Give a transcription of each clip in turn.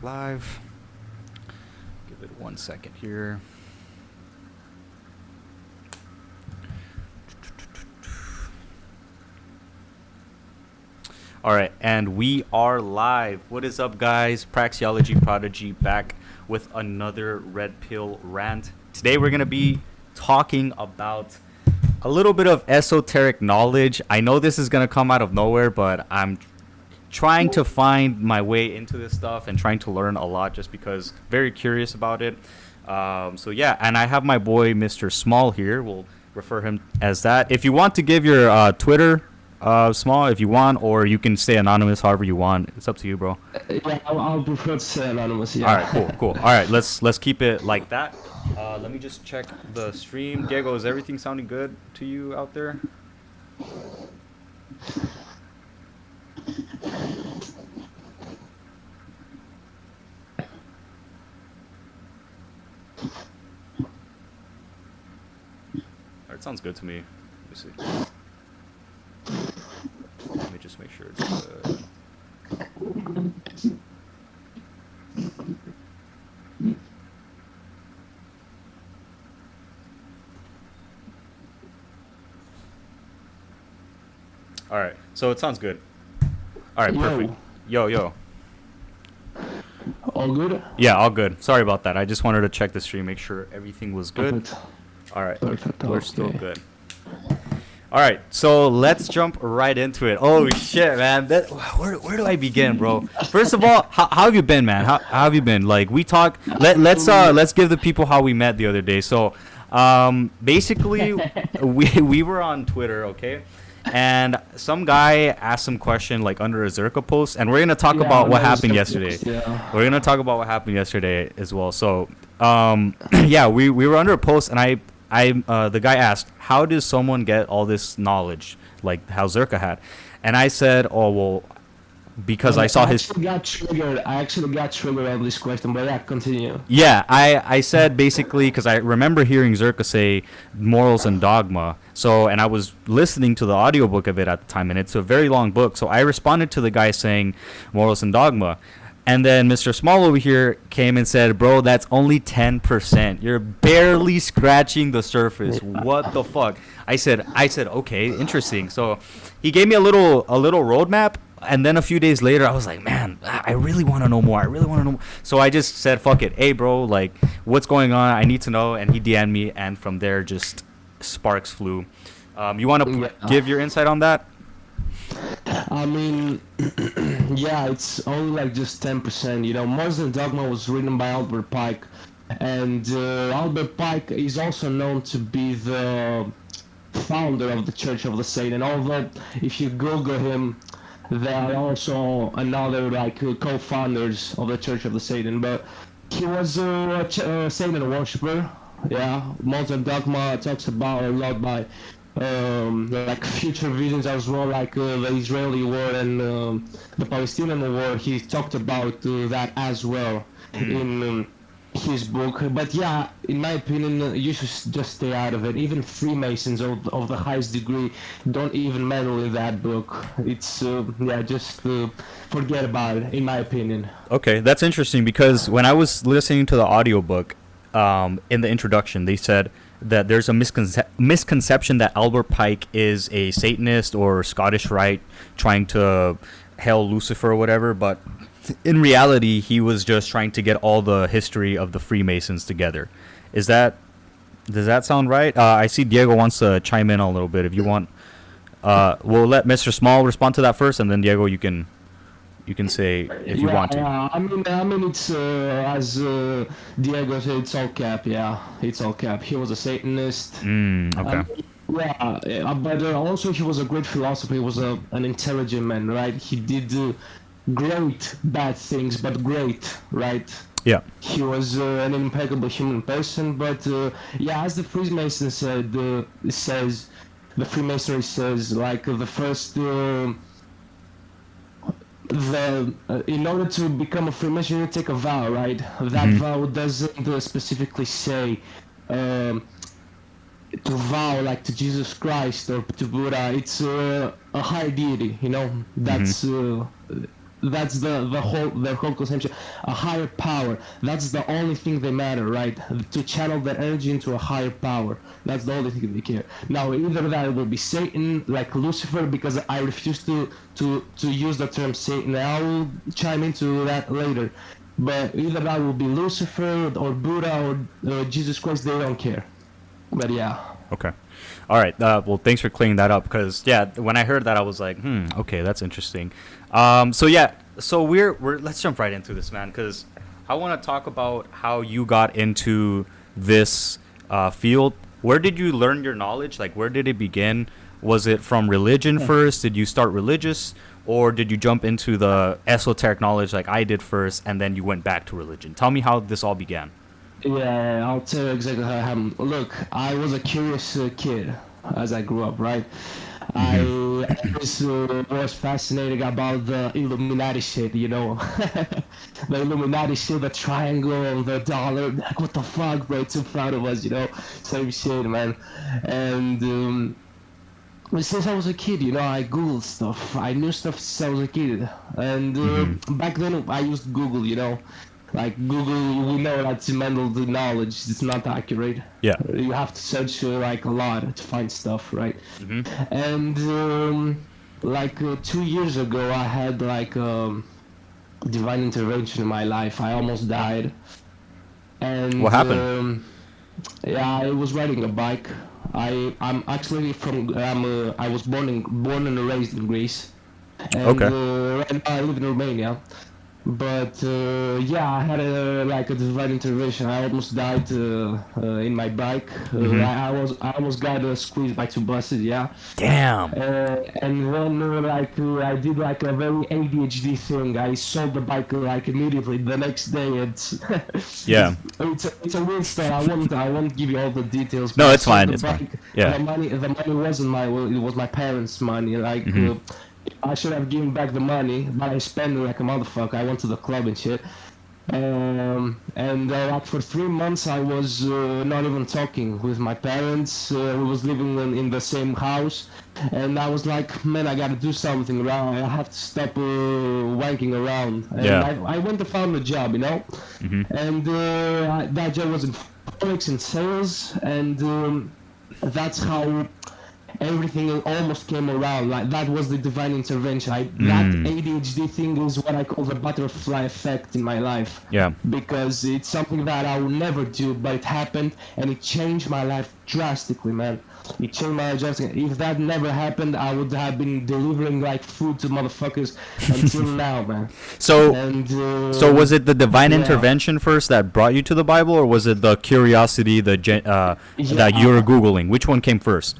Live. Give it 1 second here. All right, and we are live. What is up, guys? Praxeology Prodigy back with another Red Pill rant. Today we're going to be talking about a little bit of esoteric knowledge. I know this is going to come out of nowhere, but I'm trying to find my way into this stuff and trying to learn a lot just because very curious about it. So yeah, and I have my boy Mr. Smol here. We'll refer him as that. If you want to give your Twitter, Smol, if you want, or you can stay anonymous however you want. It's up to you, bro. Yeah, I'll prefer to stay anonymous. Yeah. All right, cool. All right, let's keep it like that. Let me just check the stream. Diego, is everything sounding good to you out there? It sounds good to me. Let me see. Let me just make sure it's good. All right, so it sounds good. All right, perfect. Yo. All good? Yeah, all good. Sorry about that. I just wanted to check the stream, make sure everything was good. Perfect. All right, Perfect. we're still good. All right, so let's jump right into it. Oh shit, man! Where do I begin, bro? First of all, how have you been, man? How have you been? Like we talk. Let's give the people how we met the other day. So, basically, we were on Twitter, okay? And some guy asked some question like under a Zherka post, and we're gonna talk about what happened yesterday. Yeah. We're gonna talk about what happened yesterday as well. So, yeah, we were under a post, and the guy asked, how does someone get all this knowledge like how Zherka had? And I said, oh well, because I saw his. I actually got triggered on this question, but yeah, continue. Yeah, I said basically because I remember hearing Zherka say morals and dogma. So, and I was listening to the audiobook of it at the time, and it's a very long book. So I responded to the guy saying morals and dogma. And then Mr. Smol over here came and said, bro, that's only 10%. You're barely scratching the surface. What the fuck? I said, okay, interesting. So he gave me a little roadmap. And then a few days later, I was like, man, I really want to know more. So I just said, fuck it. Hey, bro, like, what's going on? I need to know. And he DM'd me. And from there, just sparks flew. You want to give your insight on that? I mean, yeah, it's only like just 10%. You know, Morals and Dogma was written by Albert Pike. And Albert Pike is also known to be the founder of the Church of the Satan. Although, if you Google him, there are also another like co-founders of the Church of the Satan, but he was a Satan worshipper. Yeah, Modern Dogma talks about a lot by like future visions as well, like the Israeli war and the Palestinian war. He talked about that as well in his book. But yeah, in my opinion, you should just stay out of it. Even Freemasons of the highest degree don't even meddle in that book. It's just forget about it, in my opinion. Okay, that's interesting because when I was listening to the audiobook, in the introduction, they said that there's a misconception that Albert Pike is a Satanist or Scottish Rite trying to hail Lucifer or whatever, but in reality, he was just trying to get all the history of the Freemasons together. Does that sound right? I see Diego wants to chime in a little bit. If you want, we'll let Mr. Smol respond to that first, and then Diego, you can say if you want to. Yeah, I mean, it's as Diego said, it's all cap. Yeah, it's all cap. He was a Satanist. Okay. But also he was a great philosopher. He was an intelligent man, right? He did great bad things, but great, right? Yeah. He was an impeccable human person, but as the Freemason says, the Freemasonry says, like the first, in order to become a Freemason, you take a vow, right? That vow doesn't specifically say to vow like to Jesus Christ or to Buddha. It's a higher deity, you know. That's That's their whole conception. A higher power. That's the only thing they matter, right? To channel their energy into a higher power. That's the only thing they care. Now, either that will be Satan, like Lucifer, because I refuse to use the term Satan. I will chime into that later. But either that will be Lucifer or Buddha or Jesus Christ. They don't care. But yeah. Okay. All right. Well, thanks for clearing that up because yeah, when I heard that, I was like, okay, that's interesting. So yeah, so we're let's jump right into this, man, because I want to talk about how you got into this field. Where did you learn your knowledge? Like, where did it begin? Was it from religion first? Did you start religious, or did you jump into the esoteric knowledge like I did first, and then you went back to religion? Tell me how this all began. Yeah, I'll tell you exactly how it happened. Look, I was a curious kid as I grew up, right? I was fascinated about the Illuminati shit, you know? The Illuminati shit, the triangle, the dollar, like what the fuck, bro? Too proud of us, you know? Same shit, man. And since I was a kid, you know, I Googled stuff. I knew stuff since I was a kid. And back then, I used Google, you know? Like Google, we know that's mental knowledge. It's not accurate. Yeah. You have to search like a lot to find stuff, right? And like 2 years ago, I had like divine intervention in my life. I almost died. And What happened? Yeah, I was riding a bike. I'm actually I was born and raised in Greece. And, Okay. Right now I live in Romania. But yeah, I had a divine intervention. I almost died in my bike. I almost got squeezed by two buses. Yeah. Damn. And then I did like a very ADHD thing. I sold the bike like immediately the next day. It's Yeah. it's a weird story. I won't give you all the details. No, but I it's sold fine. the It's fine. bike. Yeah. The money wasn't it was my parents' money. Like. I should have given back the money, but I spent it like a motherfucker. I went to the club and shit. And like for 3 months, I was not even talking with my parents. We was living in the same house, and I was like, man, I gotta do something around. I have to stop wanking around. And Yeah. I went to find a job, you know, and that job was in forex and sales, and that's how everything almost came around. Like that was the divine intervention. That ADHD thing is what I call the butterfly effect in my life. Yeah. Because it's something that I would never do, but it happened and it changed my life drastically, man. It changed my life drastically. If that never happened, I would have been delivering like food to motherfuckers until now, man. So, And so was it the divine yeah. intervention first that brought you to the Bible, or was it the curiosity, that you were Googling? Which one came first?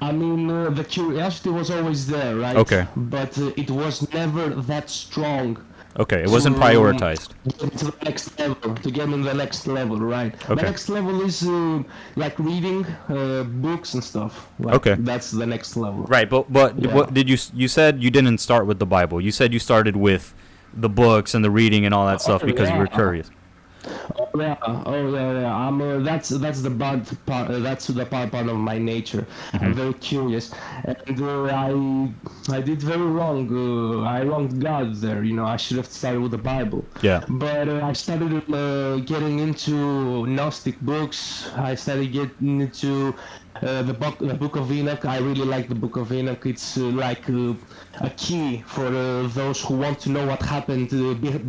I mean, the curiosity was always there, right? Okay. But it was never that strong. Okay, it wasn't to, prioritized. Get to the next level, to get in the next level, right? Okay. The next level is like reading books and stuff. Like, Okay. That's the next level. Right, but Yeah. what did you said you didn't start with the Bible. You said you started with the books and the reading and all that stuff because you were curious. Oh yeah. That's the bad part. That's the bad part of my nature. I'm very curious, and I did very wrong. I wronged God there. You know, I should have started with the Bible. Yeah. But I started getting into Gnostic books. I started getting into the book of Enoch. I really like the book of Enoch. It's like a key for those who want to know what happened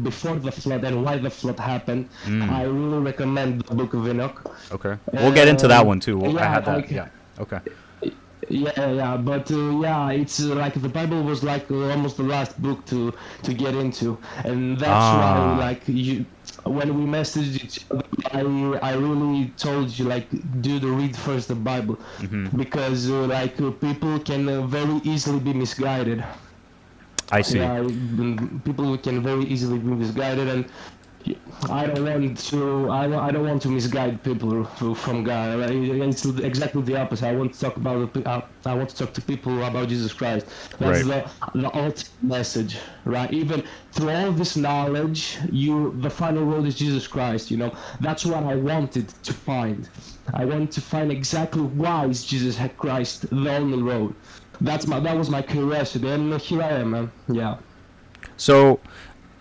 before the flood and why the flood happened. I really recommend the book of Enoch. Okay. We'll get into that one too. I yeah, had that. like- Yeah. Okay. Yeah, but yeah, it's like the Bible was like almost the last book to get into, and that's why like when we messaged each other, I really told you like, dude, read first the Bible, because like people can very easily be misguided. I see. Yeah, people can very easily be misguided, and I don't want to misguide people from God. Like, it's exactly the opposite. I want to talk I want to talk to people about Jesus Christ. That's Right. the ultimate message, right? Even through all this knowledge, the final road is Jesus Christ. You know, that's what I wanted to find. I wanted to find exactly why is Jesus Christ the only road. That was my curiosity, and here I am, man. Yeah. So,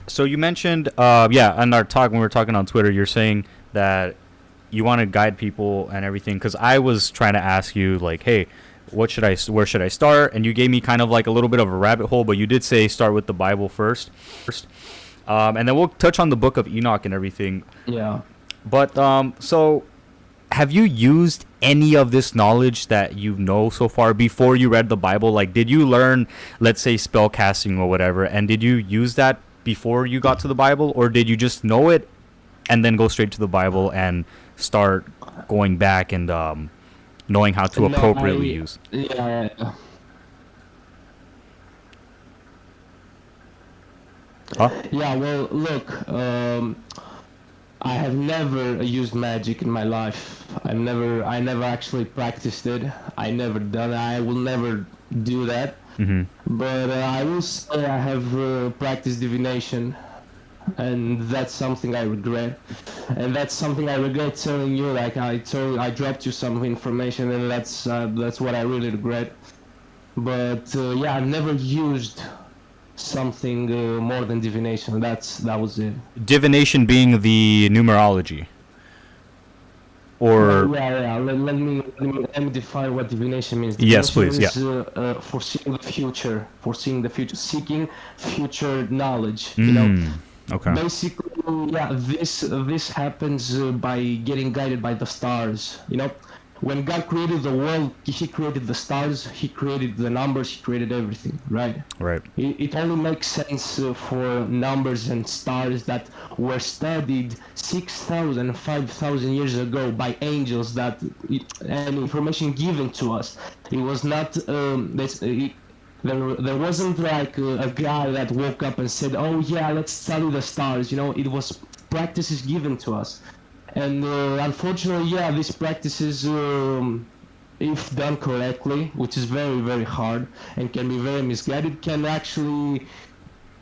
so you mentioned, in our talk when we were talking on Twitter, you're saying that you want to guide people and everything. Because I was trying to ask you, like, hey, where should I start? And you gave me kind of like a little bit of a rabbit hole, but you did say start with the Bible first. And then we'll touch on the Book of Enoch and everything. Yeah. But so have you used any of this knowledge that you know so far before you read the Bible? Like, did you learn, let's say, spell casting or whatever, and did you use that before you got to the Bible, or did you just know it and then go straight to the Bible and start going back and knowing how to appropriately use? Yeah. Huh? Yeah, well, look, I have never used magic in my life. I never actually practiced it. I never done it. I will never do that. Mm-hmm. But I will say I have practiced divination, and that's something I regret. And that's something I regret telling you. Like I dropped you some information, and that's what I really regret. But yeah, I've never used something more than divination. That was it. Divination being the numerology, or Yeah. Let me define what divination means. Yes, Divination please. Yeah. is foreseeing the future, seeking future knowledge. You know, Okay. basically, yeah. This happens by getting guided by the stars. You know, when God created the world, He created the stars, He created the numbers, He created everything. Right. Right. It only makes sense for numbers and stars that were studied 6,000, 5,000 years ago by angels and information given to us. It was not, there wasn't like a guy that woke up and said, oh yeah, let's study the stars. You know, it was practices given to us. And unfortunately, yeah, these practices, if done correctly, which is very, very hard and can be very misguided, can actually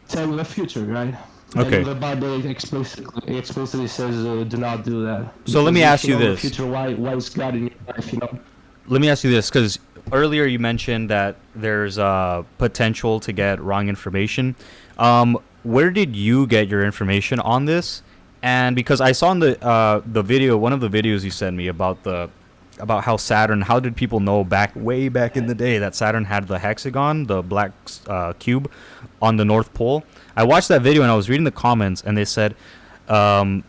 tell the future, right? Okay. And the Bible explicitly says, do not do that. So let me ask you The this. future, why is God in your life, you know? Let me ask you this, because earlier you mentioned that there's potential to get wrong information. Where did you get your information on this? And because I saw in the video, one of the videos you sent me about how Saturn, how did people know way back in the day that Saturn had the hexagon, the black cube, on the North Pole? I watched that video and I was reading the comments, and they said that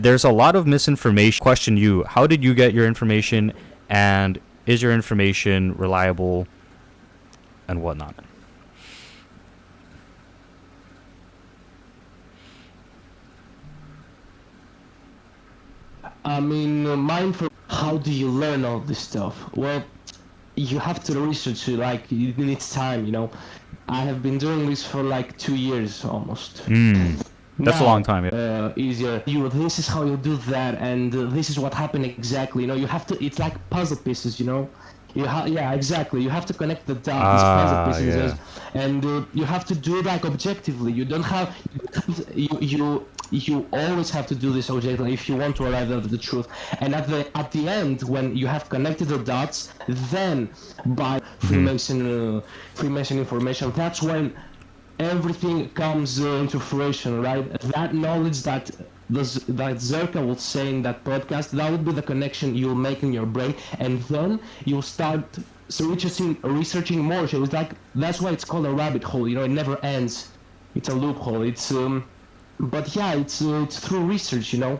there's a lot of misinformation. Question you, how did you get your information, and is your information reliable, and whatnot? I mean, how do you learn all this stuff? Well, you have to research it, like, it needs time, you know? I have been doing this for like 2 years almost. That's a long time. Yeah. Easier. This is how you do that, and this is what happened exactly. You know, you have to. It's like puzzle pieces. You know, yeah, exactly. You have to connect the dots, these puzzle pieces, Yeah. and you have to do it like objectively. You don't have. You always have to do this objectively if you want to arrive at the truth. And at the end, when you have connected the dots, then by Freemason information, that's when everything comes into fruition, right? That knowledge that Zherka will say in that podcast, that would be the connection you'll make in your brain, and then you'll start researching more. So it's like, that's why it's called a rabbit hole. You know, it never ends. It's a loophole. But yeah, it's through research. You know,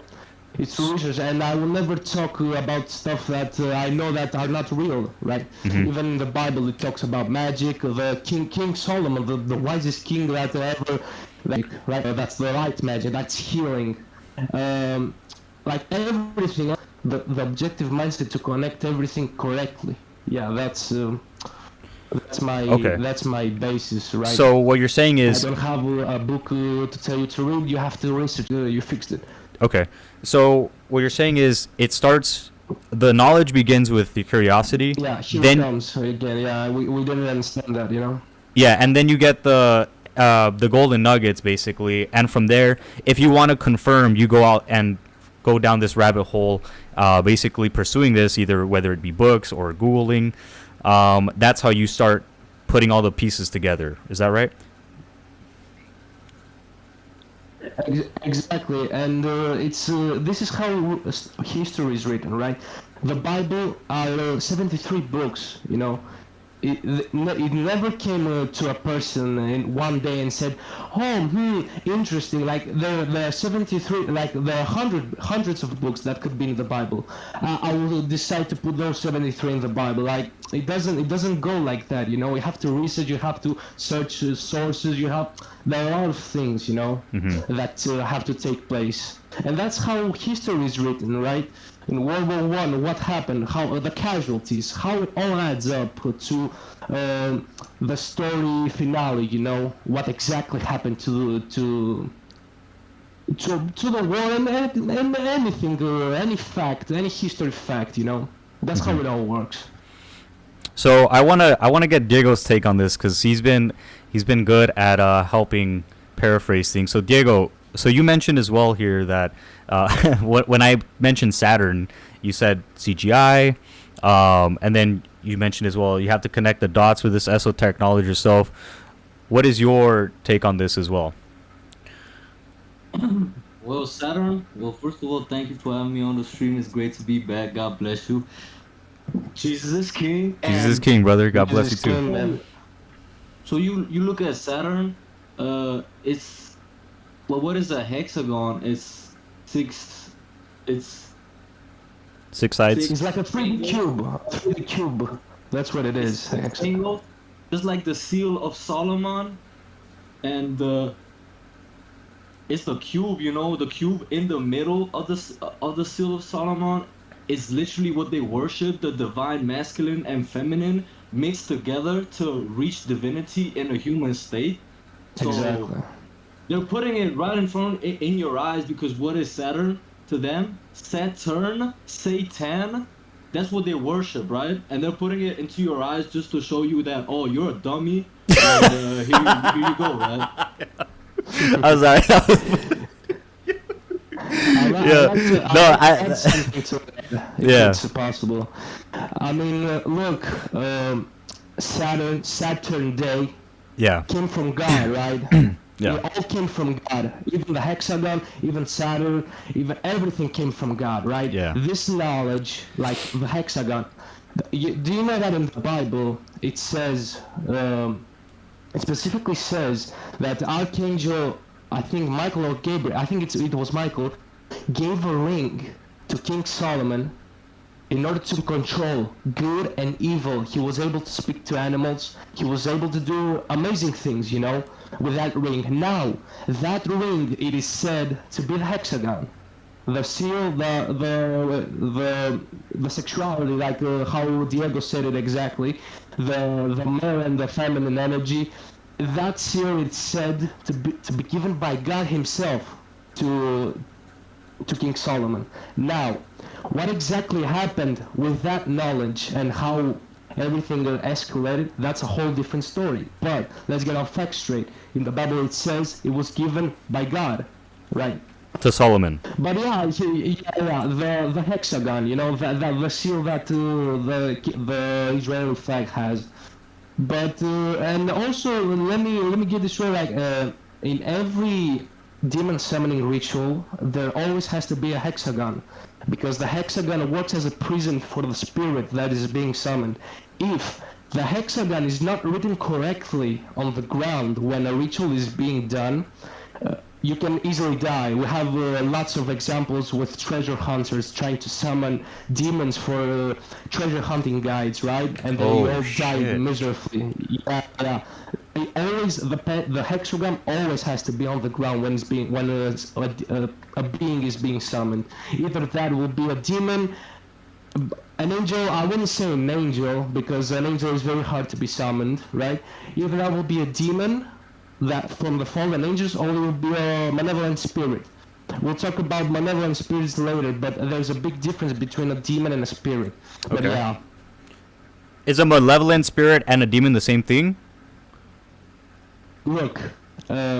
it's through research, and I will never talk about stuff that I know that are not real, right? Even in the Bible, it talks about magic. The King Solomon, the wisest king that ever, like, right? That's the right magic. That's healing. Like everything, the objective mindset to connect everything correctly. Yeah, that's my basis, right? So what you're saying is, I don't have a book to tell you to read. You have to research. You fixed it. okay. So what you're saying is, it starts. The knowledge begins with the curiosity. Yeah, here then it comes again. Yeah, we didn't understand that, you know. Yeah, and then you get the golden nuggets basically, and from there, if you want to confirm, you go out and go down this rabbit hole, basically pursuing this, either whether it be books or Googling. That's how you start putting all the pieces together. Is that right? Exactly, and it's this is how history is written, right? The Bible are 73 books, you know. It never came to a person in one day and said, "Oh, interesting." Like there are 73, like there are hundreds of books that could be in the Bible. I will decide to put those 73 in the Bible. Like it doesn't go like that, you know. You have to research, you have to search sources, there are a lot of things, you know, that have to take place, and that's how history is written, right? In World War One, what happened? How the casualties? How it all adds up to the story finale? You know what exactly happened to the war and anything, any fact, any history fact. You know that's how it all works. So I wanna get Diego's take on this because he's been good at helping paraphrase things. So Diego, so you mentioned as well here that when I mentioned Saturn, you said CGI, and then you mentioned as well you have to connect the dots with this esoteric knowledge yourself. What is your take on this as well? Well, Saturn, well, first of all, thank you for having me on the stream. It's great to be back. God bless you. Jesus is King. Jesus is And king, brother. God bless you Jesus too. King, man. so you look at Saturn, it's, well, what is a hexagon? It's six, it's 6 sides. It's like a 3D cube. A 3D cube. That's what it is. six angles, just like the seal of Solomon, and it's the cube, you know, the cube in the middle of the seal of Solomon is literally what they worship, the divine masculine and feminine mixed together to reach divinity in a human state. So Exactly. they're putting it right in front in your eyes because what is Saturn to them? Saturn, Satan, that's what they worship, right? And they're putting it into your eyes just to show you that, oh, you're a dummy, and here you go, right? I was like, Yeah. No, add something to it, if Yeah. it's possible. I mean, look, Saturn Day yeah. came from God, right? Yeah. It all came from God. Even the hexagon, even Saturn, even everything came from God, right? Yeah. This knowledge, like the hexagon, do you know that in the Bible it says, it specifically says that Archangel, I think Michael or Gabriel, I think it was Michael, gave a ring to King Solomon in order to control good and evil. He was able to speak to animals. He was able to do amazing things, you know, with that ring. Now, that ring, it is said to be the hexagon. The seal, the sexuality, like how Diego said it exactly, the male and the feminine energy. That seal is said to be given by God Himself to King Solomon. Now, what exactly happened with that knowledge and how everything escalated, that's a whole different story. But let's get our facts straight. In the Bible it says it was given by God, right? To Solomon. But yeah, the hexagon, you know, the seal that the Israeli flag has. But and also let me get this straight. Like in every demon summoning ritual, there always has to be a hexagon, because the hexagon works as a prison for the spirit that is being summoned. If the hexagon is not written correctly on the ground when a ritual is being done, you can easily die. We have lots of examples with treasure hunters trying to summon demons for treasure hunting guides, right? And they Oh, all die shit. miserably. Yeah. It always the hexagon always has to be on the ground when a being is being summoned. Either that will be a demon, an angel. I wouldn't say an angel because an angel is very hard to be summoned, right? Either that will be a demon that from the fallen angels, or it will be a malevolent spirit. We'll talk about malevolent spirits later, but there's a big difference between a demon and a spirit. But Okay. yeah, Is a malevolent spirit and a demon the same thing? look,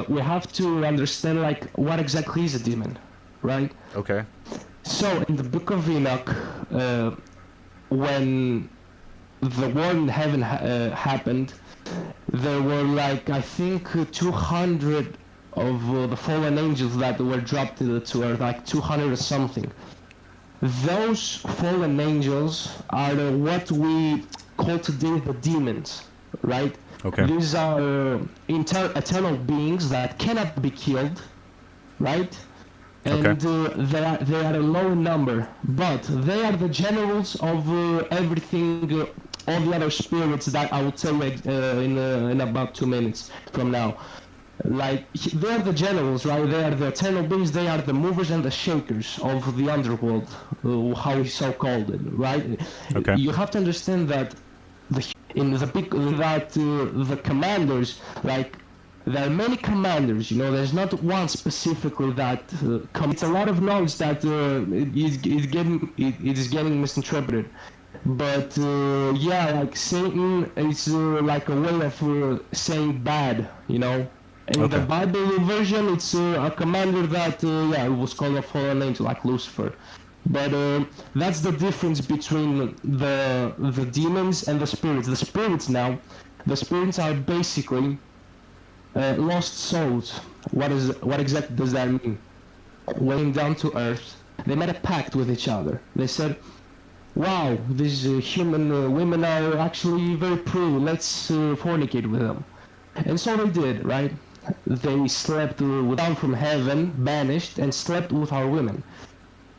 we have to understand like what exactly is a demon, right? Okay. So in the book of Enoch, when the war in heaven happened, there were like I think 200 of the fallen angels that were dropped to earth, like 200 or something. Those fallen angels are what we call today the demons, right? Okay. These are eternal beings that cannot be killed, right? And they are a low number, but they are the generals of everything, all the other spirits that I will tell you in about 2 minutes from now. Like, they are the generals, right? They are the eternal beings. They are the movers and the shakers of the underworld, how we so called it, right? Okay. You have to understand that the commanders, like, there are many commanders, there's not one specifically that it's a lot of knowledge that it is getting misinterpreted. But like Satan is like a way of saying bad, In the Bible version, it's a commander that it was called a fallen angel, like Lucifer. But that's the difference between the demons and the spirits. The spirits are basically lost souls. What exactly does that mean? When down to earth, they made a pact with each other. They said, wow, these human women are actually very pretty, let's fornicate with them. And so they did, right? They slept down from heaven, banished, and slept with our women.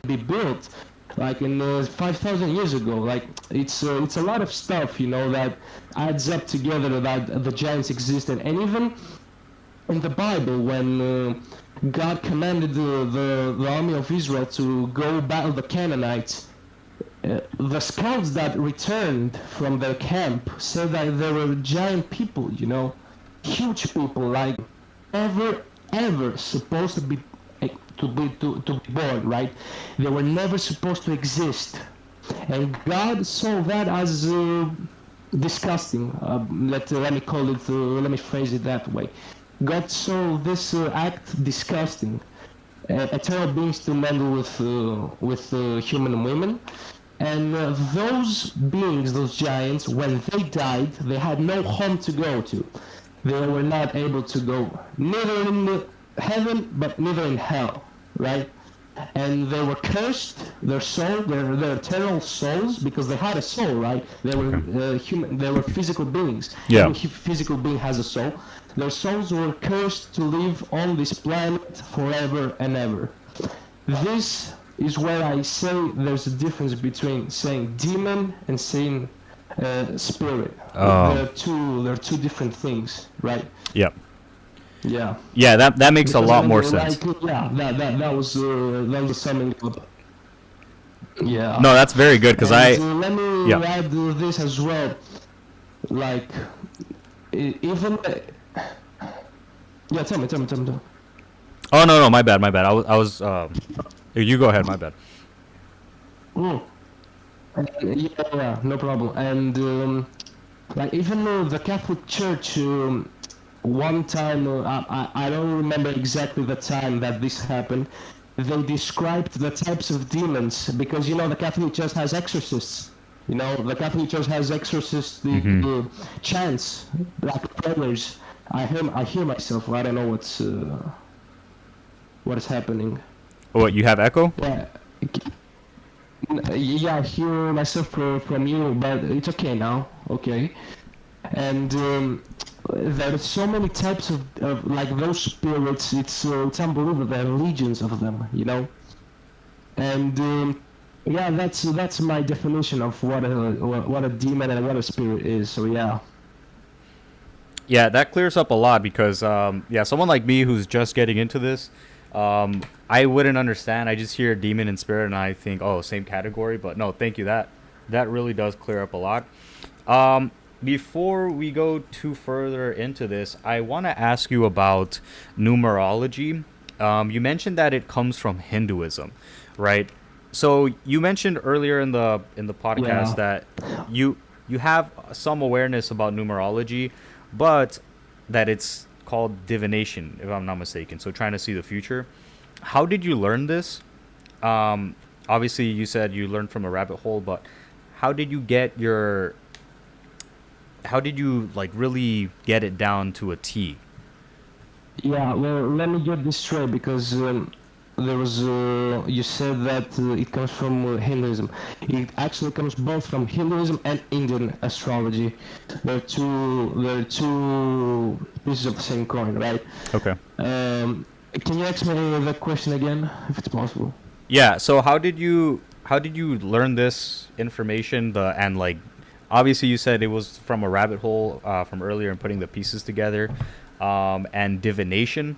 Be built like in 5,000 years ago. Like, it's a lot of stuff, that adds up together that the giants existed. And even in the Bible, when God commanded the army of Israel to go battle the Canaanites, the scouts that returned from their camp said that there were giant people, huge people, like ever supposed to be born, right? They were never supposed to exist, and God saw that as disgusting. Let me call it. Let me phrase it that way. God saw this act disgusting. Eternal beings to mingle with human women. And those beings, those giants, when they died, they had no home to go to. They were not able to go neither in heaven, but neither in hell, right? And they were cursed, their soul, their eternal souls, because they had a soul, right? They were human, they were physical beings. Yeah. Every physical being has a soul. Their souls were cursed to live on this planet forever and ever. This is where I say there's a difference between saying demon and saying spirit. They're two different things, right? Yep. Yeah. Yeah, that makes Because a lot more sense. That was the summing up. Yeah. No, that's very good because let me add this as well. Like, even. Yeah, tell me. Oh no, my bad. I was you go ahead, my bad. Yeah, no problem. And like, even the Catholic Church, one time, I don't remember exactly the time that this happened, they described the types of demons, because the Catholic Church has exorcists. The Catholic Church has exorcists, the chants, like prayers. I hear myself. I don't know what is happening. What, you have echo? Yeah, I hear myself from you, but it's okay now. Okay. And there are so many types of like those spirits. It's unbelievable. There are legions of them, And that's my definition of what a demon and what a spirit is. So yeah. Yeah, that clears up a lot because someone like me who's just getting into this, I wouldn't understand. I just hear demon and spirit and I think, oh, same category. But no, thank you. That really does clear up a lot. Before we go too further into this, I want to ask you about numerology. You mentioned that it comes from Hinduism, right? So you mentioned earlier in the podcast that you have some awareness about numerology, but that it's called divination, if I'm not mistaken. So trying to see the future. How did you learn this? Obviously, you said you learned from a rabbit hole, but how did you like really get it down to a T? Yeah, well, let me get this straight because there was you said that it comes from Hinduism. It actually comes both from Hinduism and Indian astrology. They're two pieces of the same coin, right? Okay. Can you ask me the question again, if it's possible? Yeah. So how did you learn this information? And like, obviously you said it was from a rabbit hole from earlier and putting the pieces together, and divination.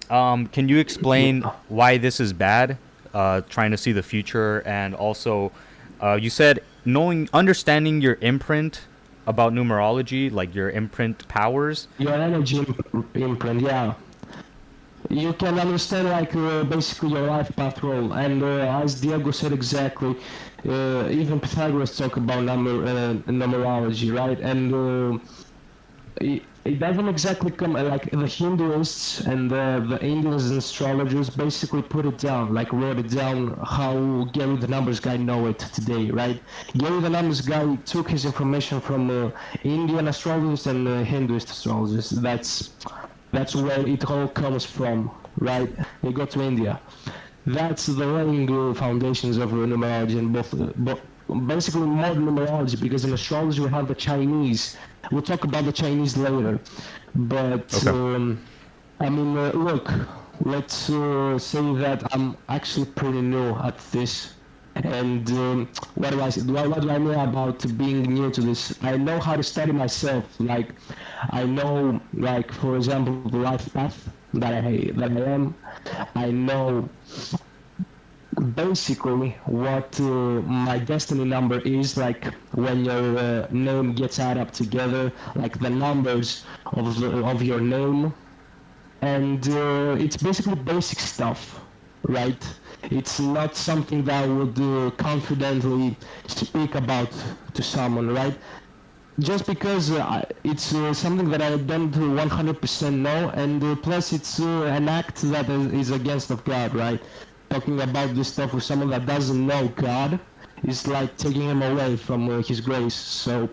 Can you explain Yeah. why this is bad? Trying to see the future, and also, you said understanding your imprint about numerology, like your imprint powers. Your energy imprint, yeah. You can understand like basically your life path role, and as Diego said exactly, even Pythagoras talk about numerology, right? And it doesn't exactly come like the Hinduists and the Indians and astrologers basically put it down, like wrote it down how Gary the Numbers Guy know it today, right? Gary the Numbers Guy took his information from Indian astrologers and Hinduist astrologers. That's where it all comes from, right? They go to India. That's the laying foundations of numerology and both basically modern numerology, because in astrology we have the Chinese. We'll talk about the Chinese later, but Okay. I mean, look, let's say that I'm actually pretty new at this. And what do I know about being new to this? I know how to study myself. Like, I know, like for example, the life path that I am. I know basically what my destiny number is, like when your name gets added up together, like the numbers of your name, and it's basically basic stuff, right? It's not something that I would confidently speak about to someone, right? Just because it's something that I don't 100% know, and plus it's an act that is against of God, right? Talking about this stuff with someone that doesn't know God is like taking him away from His grace. So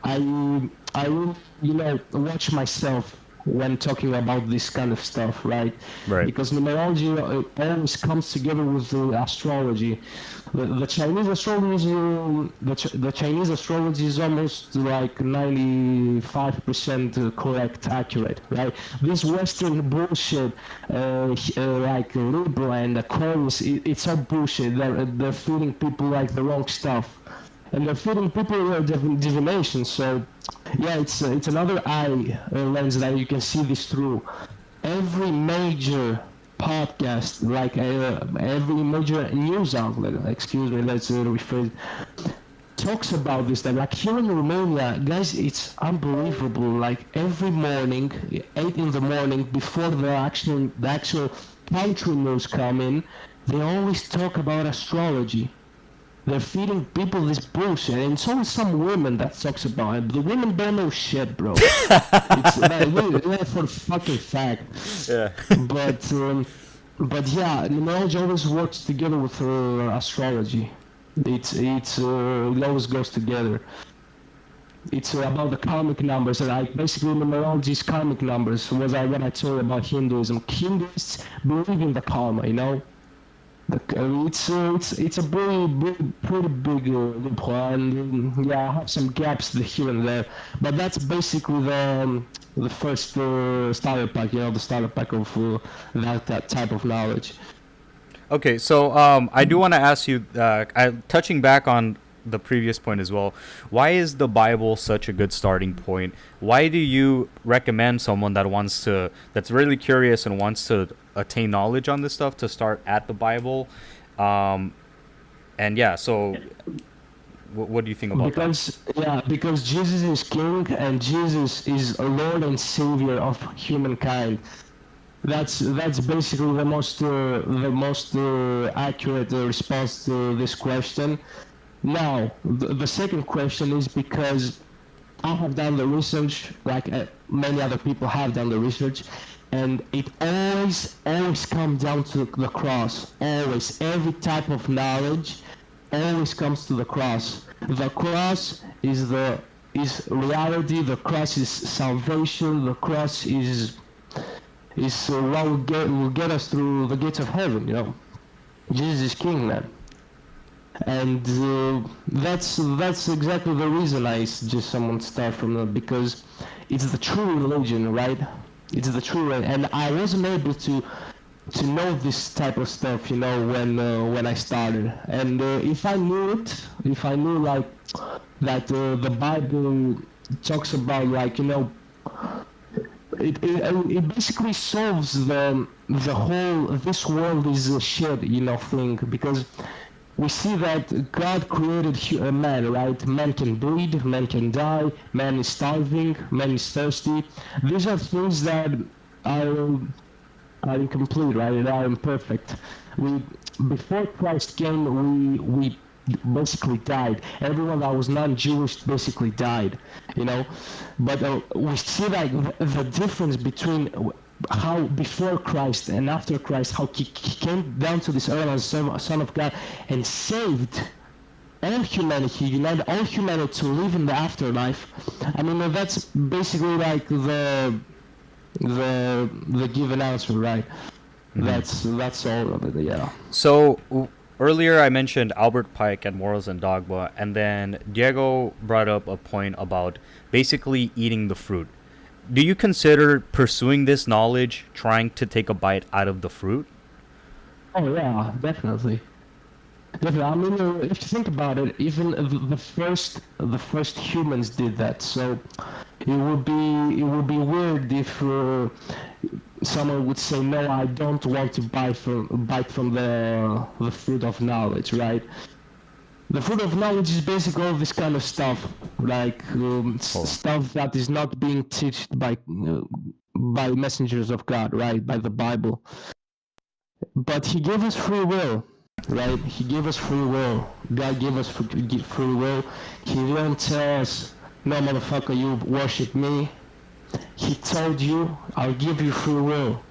I will, watch myself when talking about this kind of stuff, right? Right. Because numerology always comes together with astrology. The Chinese astrology, the Chinese astrology is almost like 95% correct, accurate, right? This Western bullshit, like Libra and Aquarius, it's all bullshit. They're feeding people like the wrong stuff, and they're feeding people divination. So yeah, it's another eye lens that you can see this through. Every major podcast, like every major news outlet, excuse me, let's rephrase, talks about this. That like here in Romania, guys, it's unbelievable. Like every morning, 8 in the morning, before the actual country news come in, they always talk about astrology. They're feeding people this bullshit, and it's only some women that talks about it. The women don't know shit, bro. It's that for fucking fact. Yeah. But yeah, numerology always works together with astrology. It always goes together. It's about the karmic numbers, and like basically numerology is karmic numbers. What I told about Hinduism. Hinduists believe in the karma, you know. It's a pretty big loophole, and yeah, I have some gaps here and there, but that's basically the first starter pack, the starter pack of that type of knowledge. Okay, so I do want to ask you, touching back on the previous point as well, why is the Bible such a good starting point? Why do you recommend someone that's really curious and wants to attain knowledge on this stuff to start at the Bible? And yeah, so what do you think about that? Because Jesus is King and Jesus is a Lord and Savior of humankind. That's basically the most accurate response to this question. Now, the second question is because I have done the research, like many other people have done the research, and it always comes down to the cross. Always, every type of knowledge always comes to the cross. The cross is reality. The cross is salvation. The cross is is what will get us through the gates of heaven. You know, Jesus is King, man. And that's exactly the reason I suggest someone start from that, because it's the true religion, right? It's the true, and I wasn't able to know this type of stuff, you know, when I started. And if I knew it, if I knew like that the Bible talks about, like, you know, it basically solves the whole this world is a shit, you know, thing, because we see that God created man, right? Man can bleed, man can die, man is starving, man is thirsty. These are things that are are incomplete, right? They are imperfect. We before Christ came, we basically died. Everyone that was non-Jewish basically died, you know. But we see like the difference between how before Christ and after Christ, how he came down to this earth as Son of God and saved all humanity, united all humanity to live in the afterlife. I mean, that's basically like the given answer, right? That's all of it, yeah. So earlier I mentioned Albert Pike and Morals and Dogma, and then Diego brought up a point about basically eating the fruit. Do you consider pursuing this knowledge trying to take a bite out of the fruit? Oh yeah, definitely. Definitely. I mean, if you think about it, even the first humans did that. So it would be weird if someone would say, no, I don't want to bite from the fruit of knowledge, right? The fruit of knowledge is basically all this kind of stuff, like stuff that is not being taught by messengers of God, right? By the Bible. But He gave us free will, right? He gave us free will. God gave us free will. He didn't tell us, no, motherfucker, you worship me. He told you, I'll give you free will.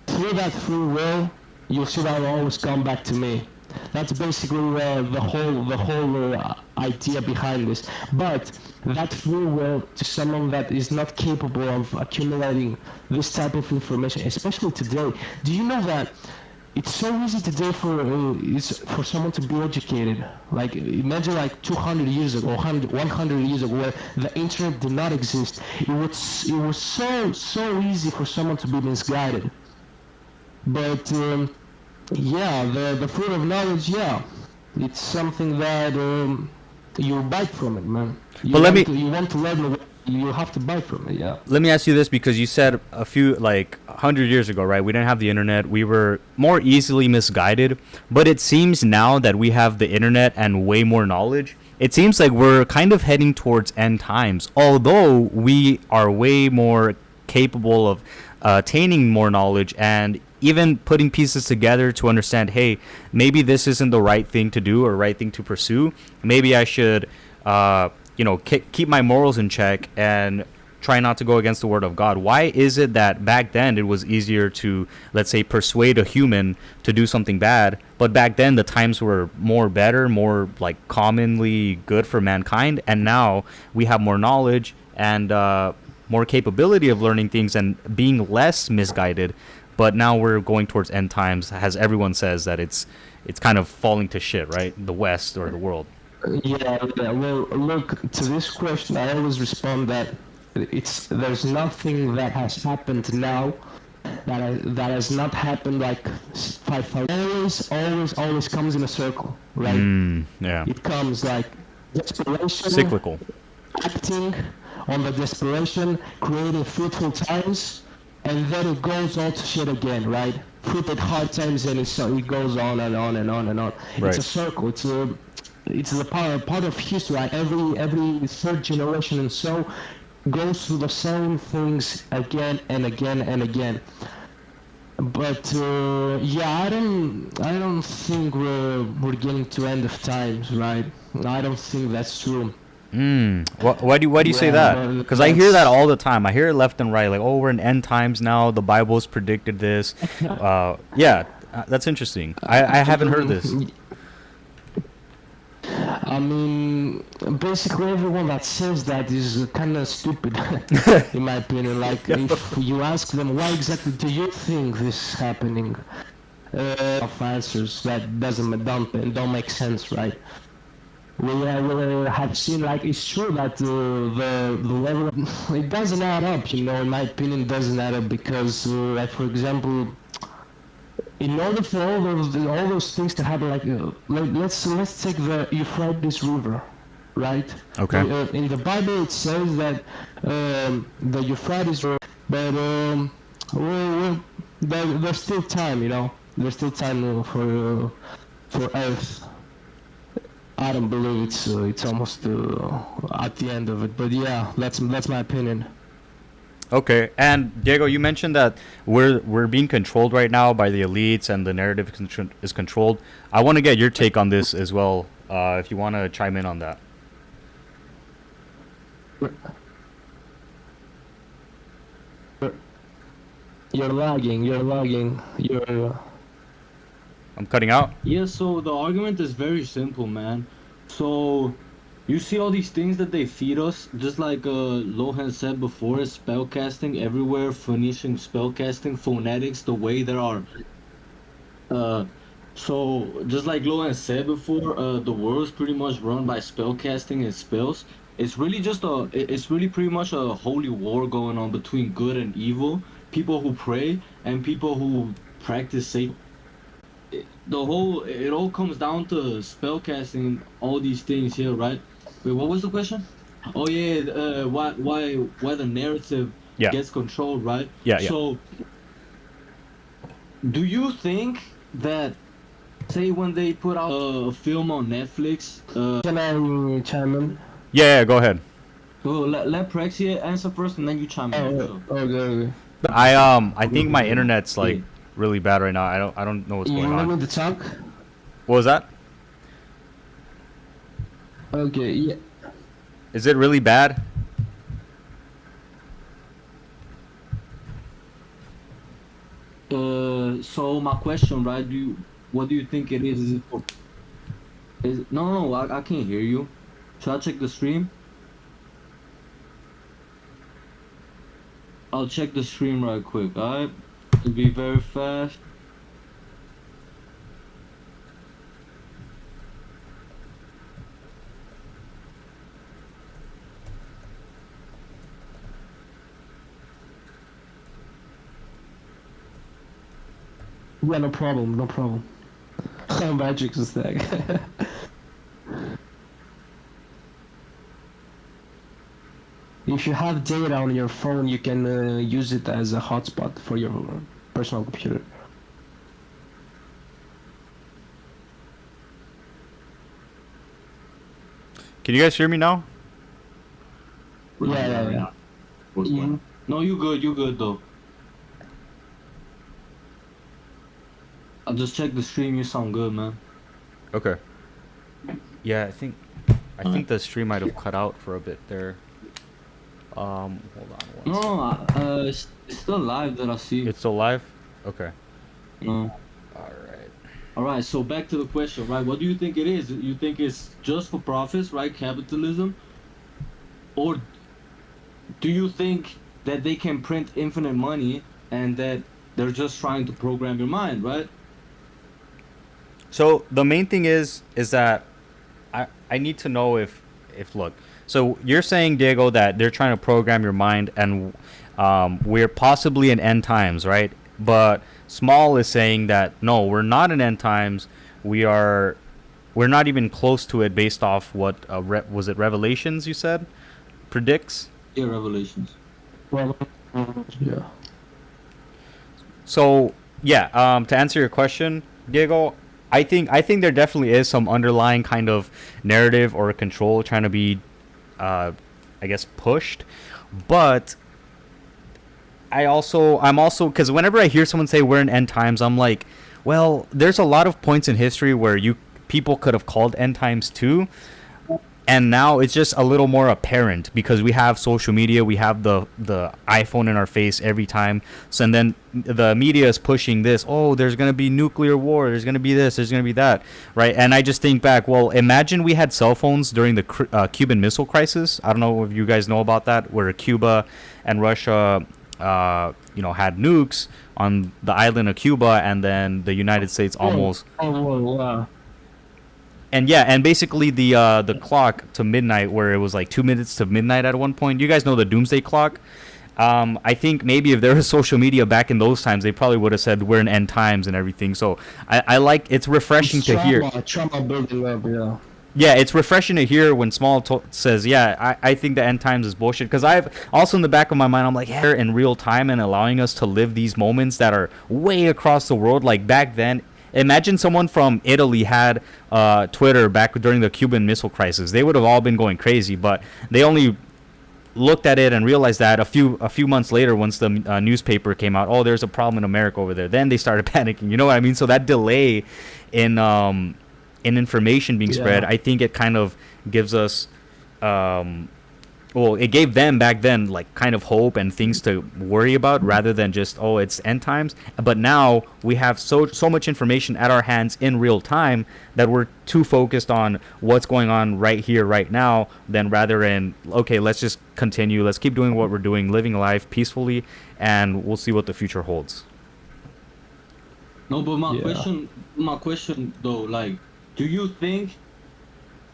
Through that free will, you'll see that will always come back to me. That's basically the whole idea behind this. But that free will to someone that is not capable of accumulating this type of information, especially today. Do you know that it's so easy today for someone to be educated? Like, imagine like 200 years ago, 100 years ago, where the internet did not exist. It was so easy for someone to be misguided. But yeah, the fruit of knowledge, yeah, it's something that you bite from it, man. But You want to learn, you have to bite from it, yeah. let me ask you this, because you said a few, like 100 years ago, right? We didn't have the internet. We were more easily misguided. But it seems now that we have the internet and way more knowledge, it seems like we're kind of heading towards end times. Although we are way more capable of attaining more knowledge and even putting pieces together to understand, hey, maybe this isn't the right thing to do or right thing to pursue. Maybe I should keep my morals in check and try not to go against the word of God. Why is it that back then it was easier to, let's say, persuade a human to do something bad, but back then the times were more better, more like commonly good for mankind, and now we have more knowledge and more capability of learning things and being less misguided, but now we're going towards end times, as everyone says that it's kind of falling to shit, right? The West or the world. Yeah, well, look, to this question, I always respond that there's nothing that has happened now that has not happened like 5,000. Always comes in a circle, right? Yeah. It comes like desperation, Cyclical. acting on the desperation, creating fruitful times, and then it goes all to shit again, right? Fruit at hard times, and it goes on and on and on and on. Right. It's a circle. It's a part of history. Right? Every third generation and so goes through the same things again and again and again. But yeah, I don't think we're getting to end of times, right? I don't think that's true. Why do you say that? Because I hear that all the time. I hear it left and right, like, oh, we're in end times now. The Bible's predicted this. Yeah, that's interesting. I haven't heard this. I mean, basically everyone that says that is kind of stupid, in my opinion. Like, if you ask them, why exactly do you think this is happening? Of answers that don't make sense, right? We have seen, like, it's true that the level it doesn't add up, in my opinion. It doesn't add up because, like, for example, in order for all those things to happen, like, let's take the Euphrates River, right? Okay. In the Bible it says that the Euphrates River, but there's still time, there's still time for Earth. I don't believe it's almost at the end of it, but yeah, that's my opinion. Okay, and Diego, you mentioned that we're being controlled right now by the elites, and the narrative is controlled. I want to get your take on this as well, if you want to chime in on that. You're lagging. I'm cutting out. Yeah, so the argument is very simple, man. So you see all these things that they feed us, just like Lohan said before, spellcasting everywhere, Phoenician spellcasting, phonetics, the way there are. So just like Lohan said before, the world's pretty much run by spellcasting and spells. It's really pretty much a holy war going on between good and evil, people who pray and people who practice Satan. It all comes down to spellcasting, all these things here, right? Wait, what was the question? Oh yeah, why the narrative Yeah. gets controlled, right? Yeah. So do you think that, say, when they put out a film on Netflix, Can I chime in? Yeah, go ahead. so let Praxia answer first and then you chime in. Oh, okay. I think my internet's like really bad right now. I don't know what's You going want me on. to talk? What was that? Okay, yeah. Is it really bad? So my question, right? What do you think it is? No, I can't hear you. Should I check the stream? I'll check the stream right quick, alright? To be very fast. Yeah, no problem. Magic's a stack. If you have data on your phone, you can use it as a hotspot for your personal computer. Can you guys hear me now? Yeah. Mhm. No, you good though. I just checked the stream, you sound good, man. Okay. Yeah, I think the stream might have cut out for a bit there. Hold on one second. No, it's still live that I see. It's still live? Okay. No. Alright. Alright, so back to the question, right? What do you think it is? You think it's just for profits, right? Capitalism? Or do you think that they can print infinite money and that they're just trying to program your mind, right? So the main thing is that I need to know if look. So you're saying, Diego, that they're trying to program your mind, and we're possibly in end times, right? But Smol is saying that no, we're not in end times. We're not even close to it, based off what was it Revelations you said predicts? Yeah, Revelations. Well, yeah. So yeah, to answer your question, Diego, I think there definitely is some underlying kind of narrative or control trying to be, I guess, pushed. But I'm also because whenever I hear someone say we're in end times, I'm like, well, there's a lot of points in history where people could have called end times too. and now it's just a little more apparent because we have social media, we have the iPhone in our face every time. So and then the media is pushing this, oh, there's going to be nuclear war, there's going to be this, there's going to be that, right? And I just think back, well, imagine we had cell phones during the Cuban Missile Crisis. I don't know if you guys know about that, where Cuba and Russia had nukes on the island of Cuba, and then the United States almost and yeah, and basically the clock to midnight, where it was like 2 minutes to midnight at one point. You guys know the doomsday clock. I think maybe if there was social media back in those times, they probably would have said we're in end times and everything. So I like, it's refreshing to hear. Trauma building up, yeah. Yeah, it's refreshing to hear when Smol says, yeah, I think the end times is bullshit. Because I've also in the back of my mind, I'm like, yeah, in real time and allowing us to live these moments that are way across the world. Like back then, imagine someone from Italy had Twitter back during the Cuban Missile Crisis. They would have all been going crazy, but they only looked at it and realized that a few months later, once the newspaper came out, oh, there's a problem in America over there. Then they started panicking. You know what I mean? So that delay in information being spread, I think it kind of gives us it gave them back then like kind of hope and things to worry about, rather than just, oh, it's end times. But now we have so much information at our hands in real time that we're too focused on what's going on right here right now, than rather in, okay, let's just continue, let's keep doing what we're doing, living life peacefully, and we'll see what the future holds. No, but my question though, like, do you think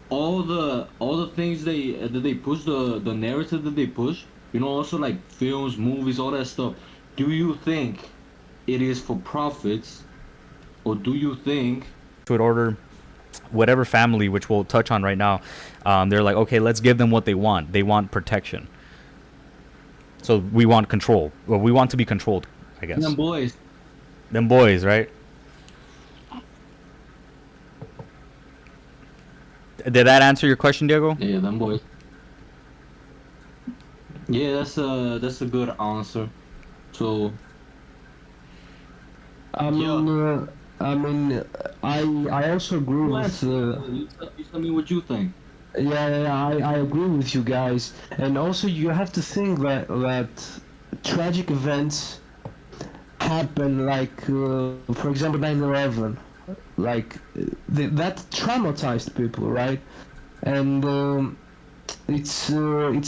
all the things that they push, the narrative that they push, also like films, movies, all that stuff, do you think it is for profits, or do you think Jesuit Order, whatever family, which we'll touch on right now, they're like, okay, let's give them what they want. They want protection. So we want control. Well, we want to be controlled, I guess. them boys? Them boys, right? Did that answer your question, Diego? Yeah, them boys. Yeah, that's a good answer. So I also agree with. You tell me what you think. I agree with you guys, and also you have to think that tragic events happen, like for example 9/11, like that traumatized people, right? And it's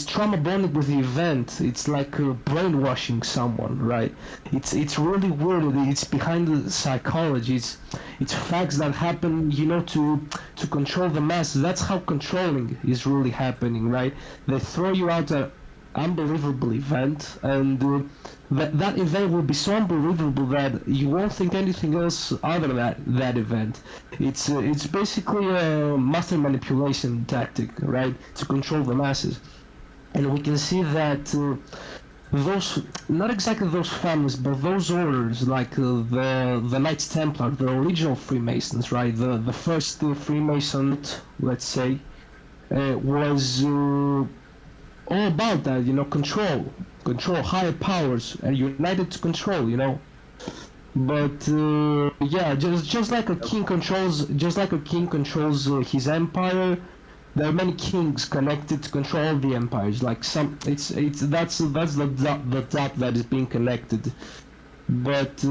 trauma bonded with the event. It's like brainwashing someone, right? It's really weird. It's behind the psychology. It's facts that happen, to control the masses. That's how controlling is really happening, right? They throw you out an unbelievable event, and that event will be so unbelievable that you won't think anything else other than that event. It's basically a master manipulation tactic, right, to control the masses. And we can see that those, not exactly those families, but those orders, like the Knights Templar, the original Freemasons, right, the first Freemason, let's say, was all about that, control higher powers and united to control, But just like a king controls, his empire, there are many kings connected to control all the empires. Like that's the dot that is being connected. But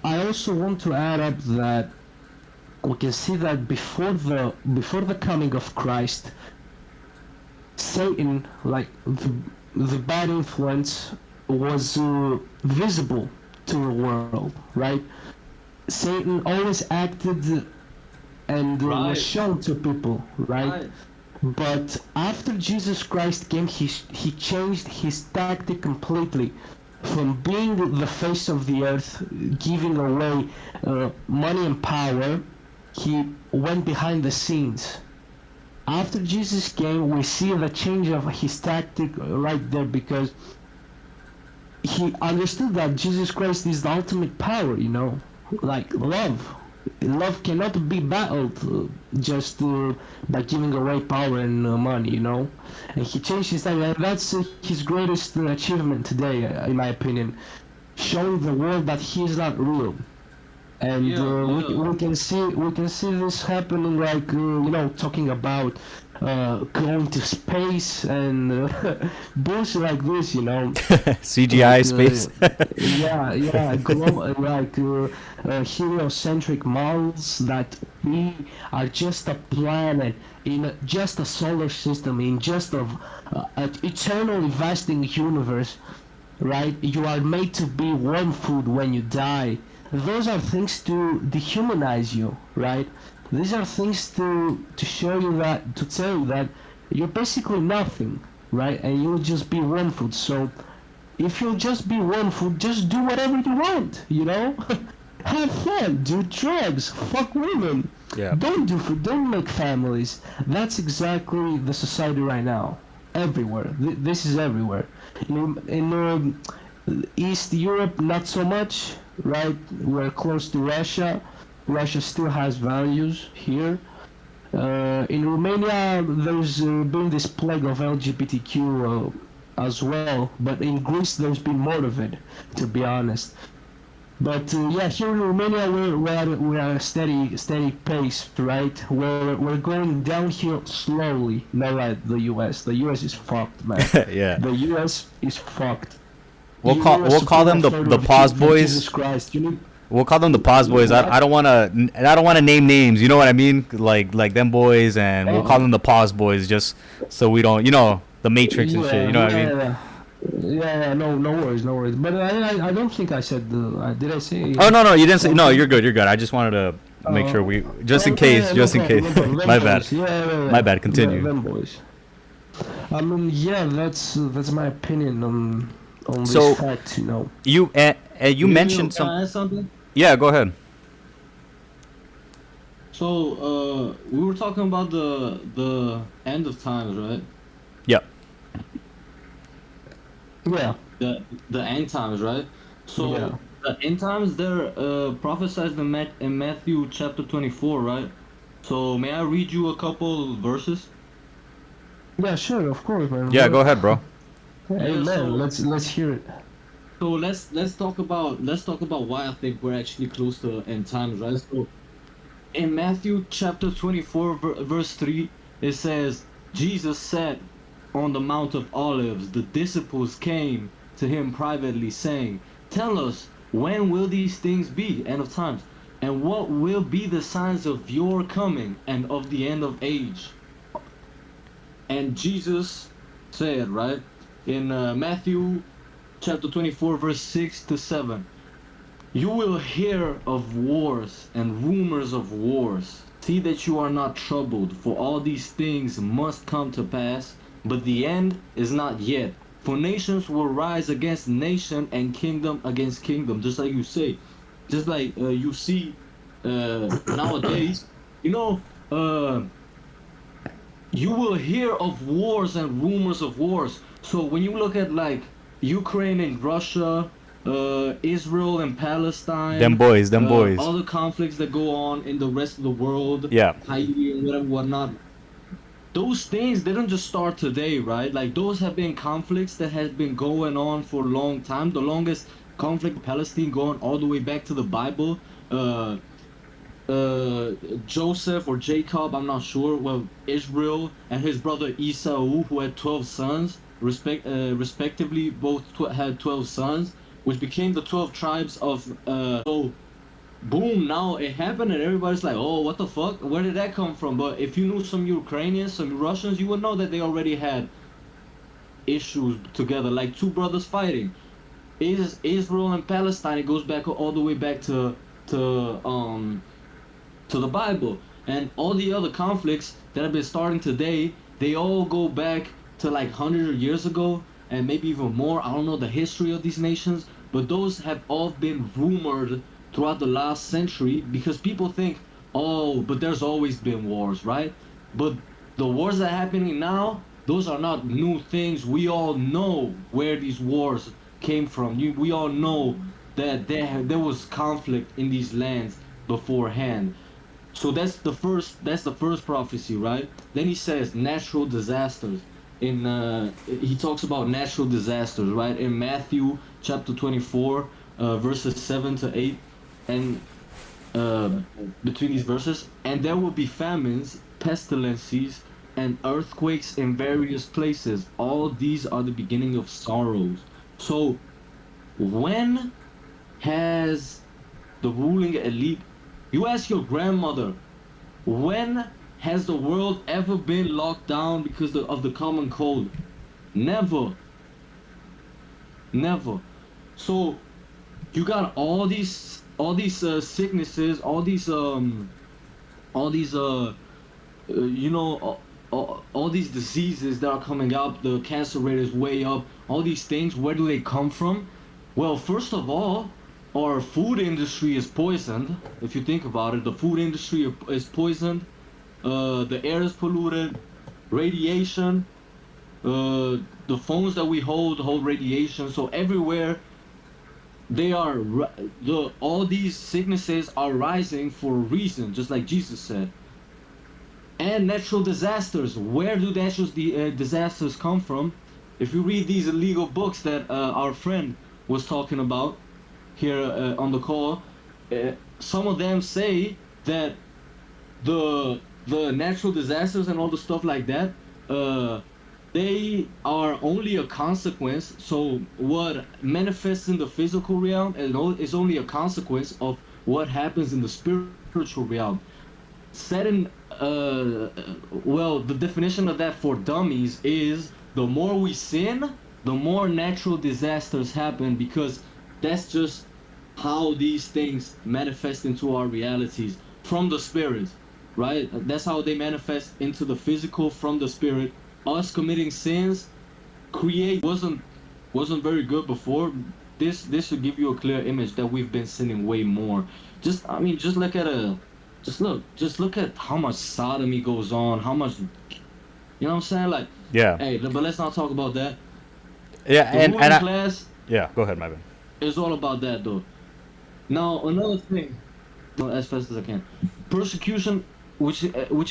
I also want to add up that we can see that before the coming of Christ, Satan, like the bad influence, was visible to the world, right? Satan always acted and was shown to people, right? But after Jesus Christ came, he changed his tactic completely. From being the face of the earth, giving away money and power, he went behind the scenes. After Jesus came, we see the change of his tactic right there, because he understood that Jesus Christ is the ultimate power, like love. Love cannot be battled just by giving away power and money, And he changed his tactic, and that's his greatest achievement today, in my opinion, showing the world that he is not real. and Yeah, yeah. we can see this happening, like talking about going to space and bullshit like this, CGI like space. yeah like heliocentric models that we are just a planet in just a solar system, in just an eternally vasting universe, right? You are made to be worm food when you die. Those are things to dehumanize you, right? These are things to show you that, to tell you that you're basically nothing, right? And you'll just be worm food. So if you'll just be worm food, just do whatever you want, Have fun, do drugs, fuck women. Yeah. Don't make families. That's exactly the society right now. Everywhere. This is everywhere. In East Europe, not so much, right? We're close to Russia. Russia still has values here. In Romania, there's been this plague of LGBTQ as well, but in Greece, there's been more of it, to be honest. But yeah, here in Romania we're at a steady pace, right? We're going downhill slowly, not like the U.S. The U.S. is fucked, man. Yeah. The U.S. is fucked. We'll call them the pause boys. Jesus Christ, you need. We'll call them the pause boys. I don't wanna name names. You know what I mean? Like them boys, and we'll call them the pause boys just so we don't, the Matrix and shit. You know what I mean? Yeah, no worries. But I don't think I said did I say? Oh no, you didn't say. No, you're good. I just wanted to make sure we, just in case. My bad. My bad. Continue. Them boys. I mean, yeah, that's my opinion on So, this fact, You mentioned Can I add some. something? Yeah, go ahead. So, we were talking about the end of times, right? Yep. Yeah. The end times, right? So Yeah. the end times, they're prophesied in Matthew chapter 24, right? So may I read you a couple verses? Yeah, sure, of course, man. Yeah, go ahead, bro. Hey, Yeah, man, so- let's hear it. So let's talk about why I think we're actually close to end times, right? So in Matthew chapter 24, verse 3, it says, Jesus said on the Mount of Olives, the disciples came to him privately, saying, tell us, when will these things be, end of times? And what will be the signs of your coming and of the end of age? And Jesus said, right, in Matthew chapter 24, verse 6 to 7, you will hear of wars and rumors of wars. See that you are not troubled, for all these things must come to pass, but the end is not yet. For nations will rise against nation and kingdom against kingdom, just like you say. Just like you see nowadays, you will hear of wars and rumors of wars. So when you look at like Ukraine and Russia, Israel and Palestine, Them boys. all the conflicts that go on in the rest of the world, Yeah. Haiti and whatever, whatnot. Those things didn't just start today, right? Like those have been conflicts that has been going on for a long time. The longest conflict in Palestine going all the way back to the Bible. Joseph or Jacob, I'm not sure. Well, Israel and his brother Esau, who had 12 sons, respectively, both had 12 sons, which became the 12 tribes of. So, boom! Now it happened, and everybody's like, "Oh, what the fuck? Where did that come from?" But if you knew some Ukrainians, some Russians, you would know that they already had issues together, like two brothers fighting. Israel and Palestine. It goes back all the way back to the Bible, and all the other conflicts that have been starting today, they all go back to like hundreds of years ago, and maybe even more. I don't know the history of these nations, but those have all been rumored throughout the last century because people think, oh, but there's always been wars, right? But the wars that are happening now, those are not new things. We all know where these wars came from. We all know that there was conflict in these lands beforehand. So that's the first prophecy, right? Then he says natural disasters. He talks about natural disasters, right? In Matthew chapter 24, verses 7 to 8, and uh, between these verses, and there will be famines, pestilences, and earthquakes in various places. All these are the beginning of sorrows. So, when has the ruling elite? You ask your grandmother, when has the world ever been locked down because of the common cold? Never. Never. So you got all these sicknesses, all these you know all these diseases that are coming up. The cancer rate is way up. All these things, where do they come from? Well, first of all, our food industry is poisoned. If you think about it, the food industry is poisoned. The air is polluted. Radiation. The phones that we hold radiation. So everywhere they are all these sicknesses are rising for a reason, just like Jesus said. And natural disasters. Where do natural disasters come from? If you read these illegal books that our friend was talking about here on the call, some of them say that the natural disasters and all the stuff like that, they are only a consequence. So what manifests in the physical realm is only a consequence of what happens in the spiritual realm. Saturn, well, the definition of that for dummies is the more we sin, the more natural disasters happen, because that's just how these things manifest into our realities from the spirit, right? That's how they manifest into the physical from the spirit. Us committing sins wasn't very good before. This should give you a clear image that we've been sinning way more. Just look at how much sodomy goes on, how much, you know what I'm saying? Like, Yeah. hey, but let's not talk about that. Yeah, The and ruling class yeah, go ahead, my bad. is all about that, though. Now, another thing, as fast as I can, persecution, which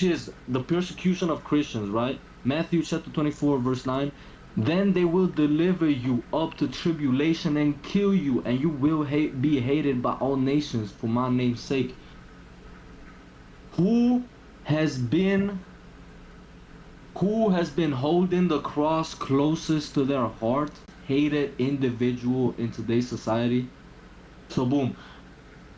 is the persecution of Christians, right? Matthew chapter 24, verse 9. Then they will deliver you up to tribulation and kill you, and you will be hated by all nations for my name's sake. Who has been holding the cross closest to their heart? Hated individual in today's society. So boom.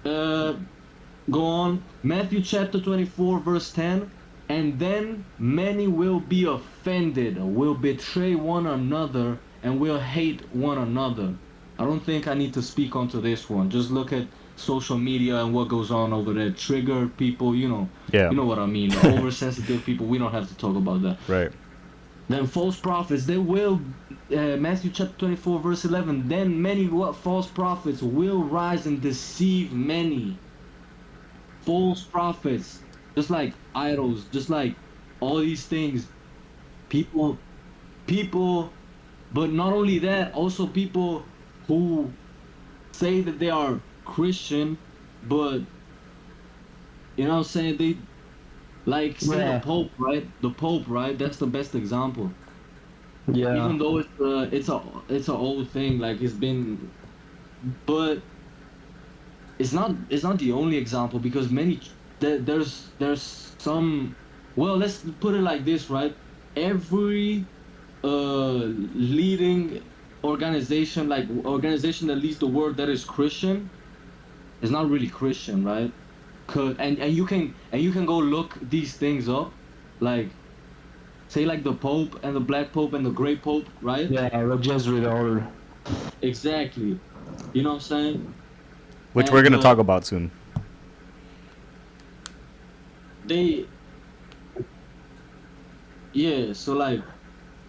Go on. Matthew chapter 24, verse 10. And then many will be offended, will betray one another, and will hate one another. I don't think I need to speak onto this one. Just look at social media and what goes on over there. Triggered people, you know. Yeah. You know what I mean. Oversensitive people. We don't have to talk about that. Right. Then false prophets, they will, Matthew chapter 24, verse 11. Then many false prophets will rise and deceive many. False prophets, just like idols, just like all these things. People, but not only that, also people who say that they are Christian, but, you know what I'm saying, they, like, say Yeah. the Pope, right? The Pope, right? That's the best example. Yeah. Even though it's a old thing, like it's been, but it's not the only example, because there's some. Well, let's put it like this, right? Every leading organization, like organization that leads the world that is Christian, is not really Christian, right? And you can go look these things up, like, say, like the Pope and the Black Pope and the Gray Pope, right? Yeah, the Jesuit Order. Exactly. You know what I'm saying? Which And, we're gonna talk about soon. Yeah, so like,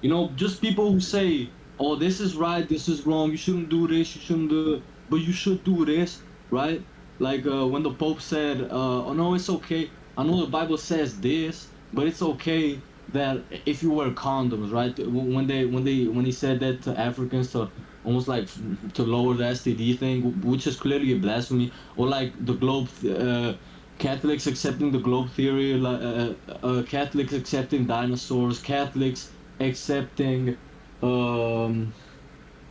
you know, just people who say, oh, this is right, this is wrong, you shouldn't do this, you shouldn't do it, but you should do this, right? Like when the Pope said, oh no, it's okay, I know the Bible says this, but it's okay that if you wear condoms, right? When he said that to Africans, to almost like to lower the STD thing, which is clearly a blasphemy. Or like the globe, Catholics accepting the globe theory, like Catholics accepting dinosaurs, Catholics accepting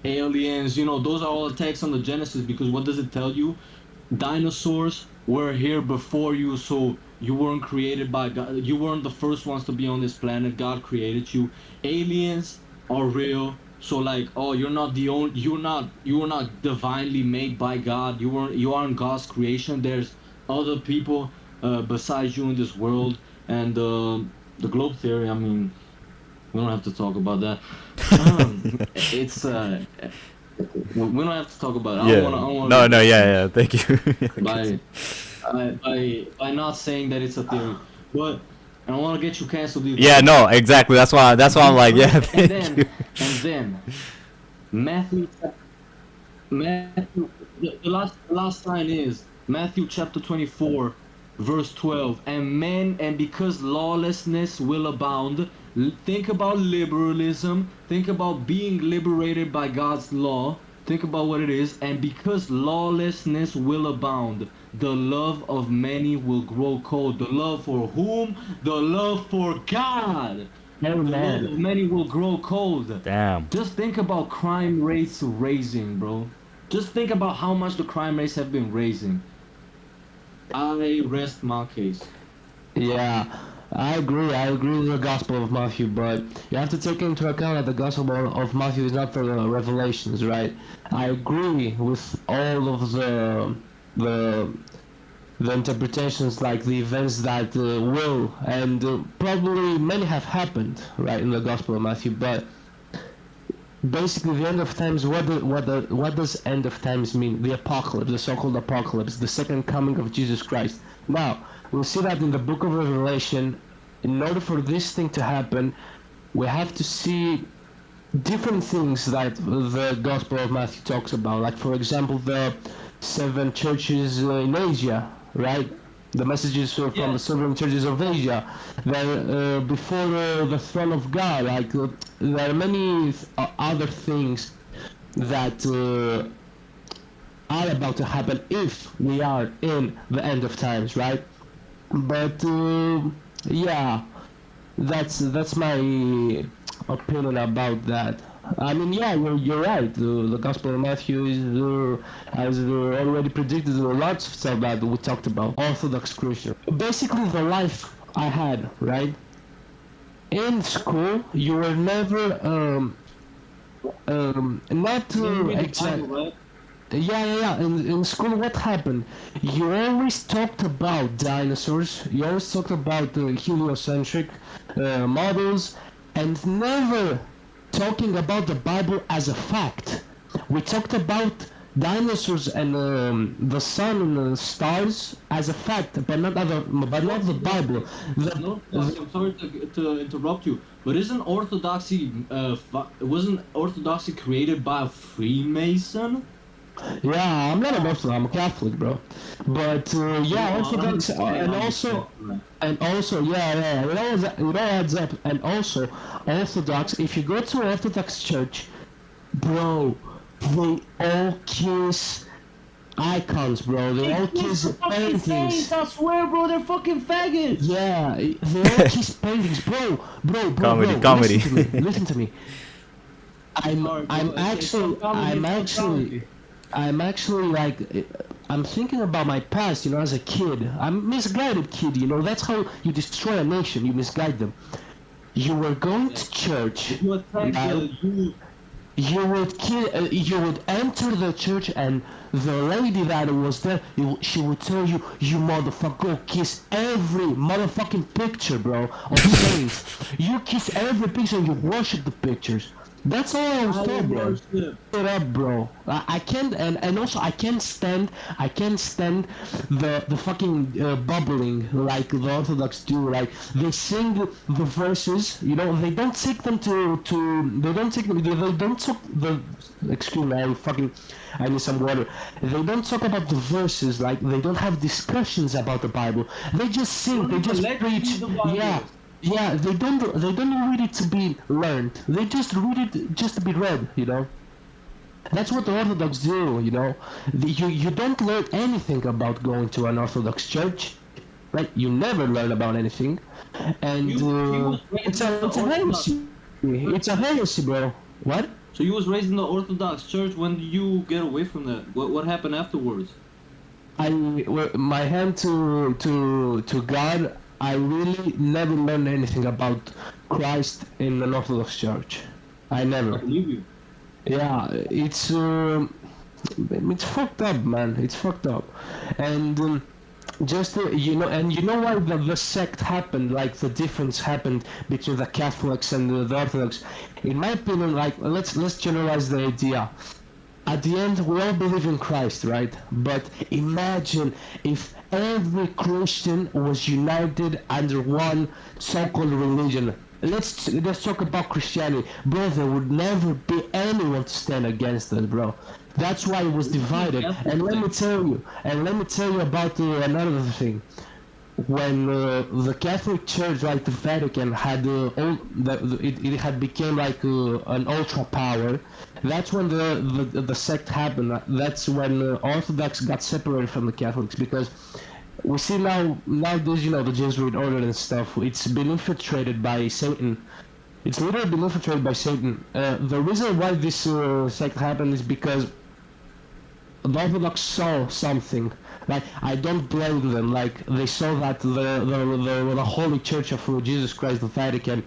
aliens. You know, those are all attacks on the Genesis, because what does it tell you? Dinosaurs were here before you, so you weren't created by God. You weren't the first ones to be on this planet. God created you. Aliens are real. So like, oh, you're not the only. You were not divinely made by God. You aren't God's creation. There's other people besides you in this world. And the globe theory. I mean, we don't have to talk about that. It's we don't have to talk about it. I Yeah. don't wanna No, no, yeah. Thank you. by not saying that it's a theory, but I don't want to get you canceled either. Yeah, no, exactly. That's why I'm like, yeah, thank you. And then Matthew, the last line is Matthew chapter 24, verse 12. And because lawlessness will abound, think about liberalism. Think about being liberated by God's law. Think about what it is. And because lawlessness will abound, the love of many will grow cold. The love for whom? The love for God. The love of many will grow cold. Damn. Just think about crime rates raising, bro. Just think about how much the crime rates have been raising. I rest my case. Yeah, I agree with the Gospel of Matthew, but you have to take into account that the Gospel of Matthew is not for the revelations, right? I agree with all of the interpretations, like the events that will and probably many have happened, right, in the Gospel of Matthew, but basically the end of times, what does end of times mean? The apocalypse, the so-called apocalypse, the second coming of Jesus Christ. Now, we'll see that in the book of Revelation, in order for this thing to happen, we have to see different things that the Gospel of Matthew talks about. Like, for example, the 7 churches in Asia, right? The messages from the 7 churches of Asia. They're before the throne of God. Like, there are many other things that are about to happen if we are in the end of times, right? But yeah, that's my opinion about that. I mean, yeah, you're right. The Gospel of Matthew has already predicted lots of stuff that we talked about. Orthodox Christian. Basically, the life I had, right? In school, you were never not exactly. Yeah. In school, what happened? You always talked about dinosaurs. You always talked about heliocentric models, and never talking about the Bible as a fact. We talked about dinosaurs and the sun and the stars as a fact, but not the Bible. I'm sorry to interrupt you, but isn't orthodoxy wasn't orthodoxy created by a Freemason? Yeah, I'm not an Orthodox, I'm a Catholic, bro. But yeah, Orthodox, and also, yeah, it all adds up. And also, Orthodox, if you go to an Orthodox church, bro, they all kiss icons, bro. They all kiss paintings. Saints, I swear, bro, they're fucking faggots. Yeah, they all kiss paintings, bro. Comedy. Listen to me. I'm actually like, I'm thinking about my past, you know, as a kid. I'm a misguided kid, you know. That's how you destroy a nation. You misguide them. You were going to church. You attack You would enter the church, and the lady that was there, she would tell you, you motherfucker, go kiss every motherfucking picture, bro, of saints. You kiss every picture and you worship the pictures. That's all I was told, bro. Shut up, bro. I can't, and also I can't stand the fucking bubbling like the Orthodox do. Like, they sing the verses, you know. They don't take them they don't take the. Excuse me, I need some water. They don't talk about the verses. Like, they don't have discussions about the Bible. They just sing. They just preach. Yeah, they don't read it to be learned. They just read it just to be read, you know. That's what the Orthodox do, you know. You don't learn anything about going to an Orthodox church, right? You never learn about anything, and it's a heresy. It's a heresy, bro. What? So you was raised in the Orthodox Church. When did you get away from that? What happened afterwards? my hand to God. I really never learned anything about Christ in an Orthodox church. I I never. believe you. Yeah, it's fucked up, man. It's fucked up, and just and you know why the sect happened, like the difference happened between the Catholics and the Orthodox. In my opinion, like let's generalize the idea. At the end, we all believe in Christ, right? But imagine if every Christian was united under one so-called religion. Let's talk about Christianity, bro. There would never be anyone to stand against us, bro. That's why it was divided. And let me tell you about another thing. When the Catholic Church, like the Vatican, had it had became like an ultra power. That's when the sect happened. That's when Orthodox got separated from the Catholics, because we see nowadays, the Jesuit Order and stuff. It's been infiltrated by Satan. It's literally been infiltrated by Satan. The reason why this sect happened is because the Orthodox saw something. Like, I don't blame them. Like, they saw that the Holy Church of Jesus Christ, the Vatican,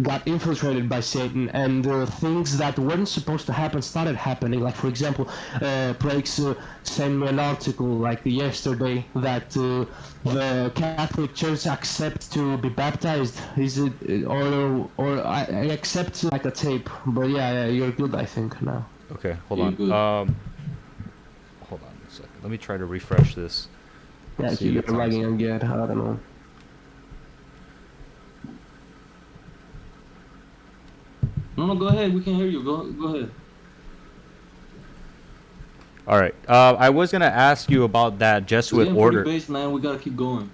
got infiltrated by Satan, and things that weren't supposed to happen started happening. Like, for example, Prax sent me an article like yesterday that the Catholic Church accepts to be baptized. Is it or I accept like a tape? But yeah, you're good, I think now. Okay, hold You're on. good. Hold on a second. Let me try to refresh this. Yeah, See you're if it's lagging on. again. I don't know. No, go ahead. We can hear you. Go ahead. All right. I was gonna ask you about that It's Jesuit getting order. pretty base, man. We gotta keep going.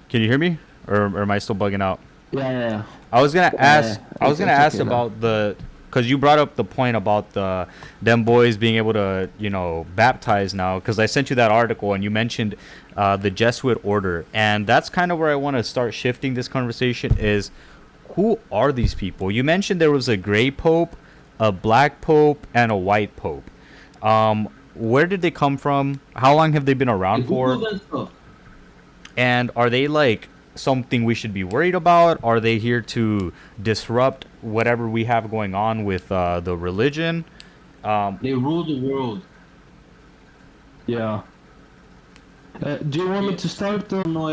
Can you hear me, or am I still bugging out? Yeah. I was gonna ask. I was it's gonna ask okay now. about because you brought up the point about them boys being able to baptize now. Because I sent you that article and you mentioned the Jesuit order, and that's kind of where I want to start shifting this conversation. Is who are these people? You mentioned there was a gray pope, a black pope, and a white pope. Where did they come from? How long have they been around for? Google that stuff. And are they like something we should be worried about? Are they here to disrupt whatever we have going on with the religion? They rule the world. Yeah. Do you want me to start? I don't know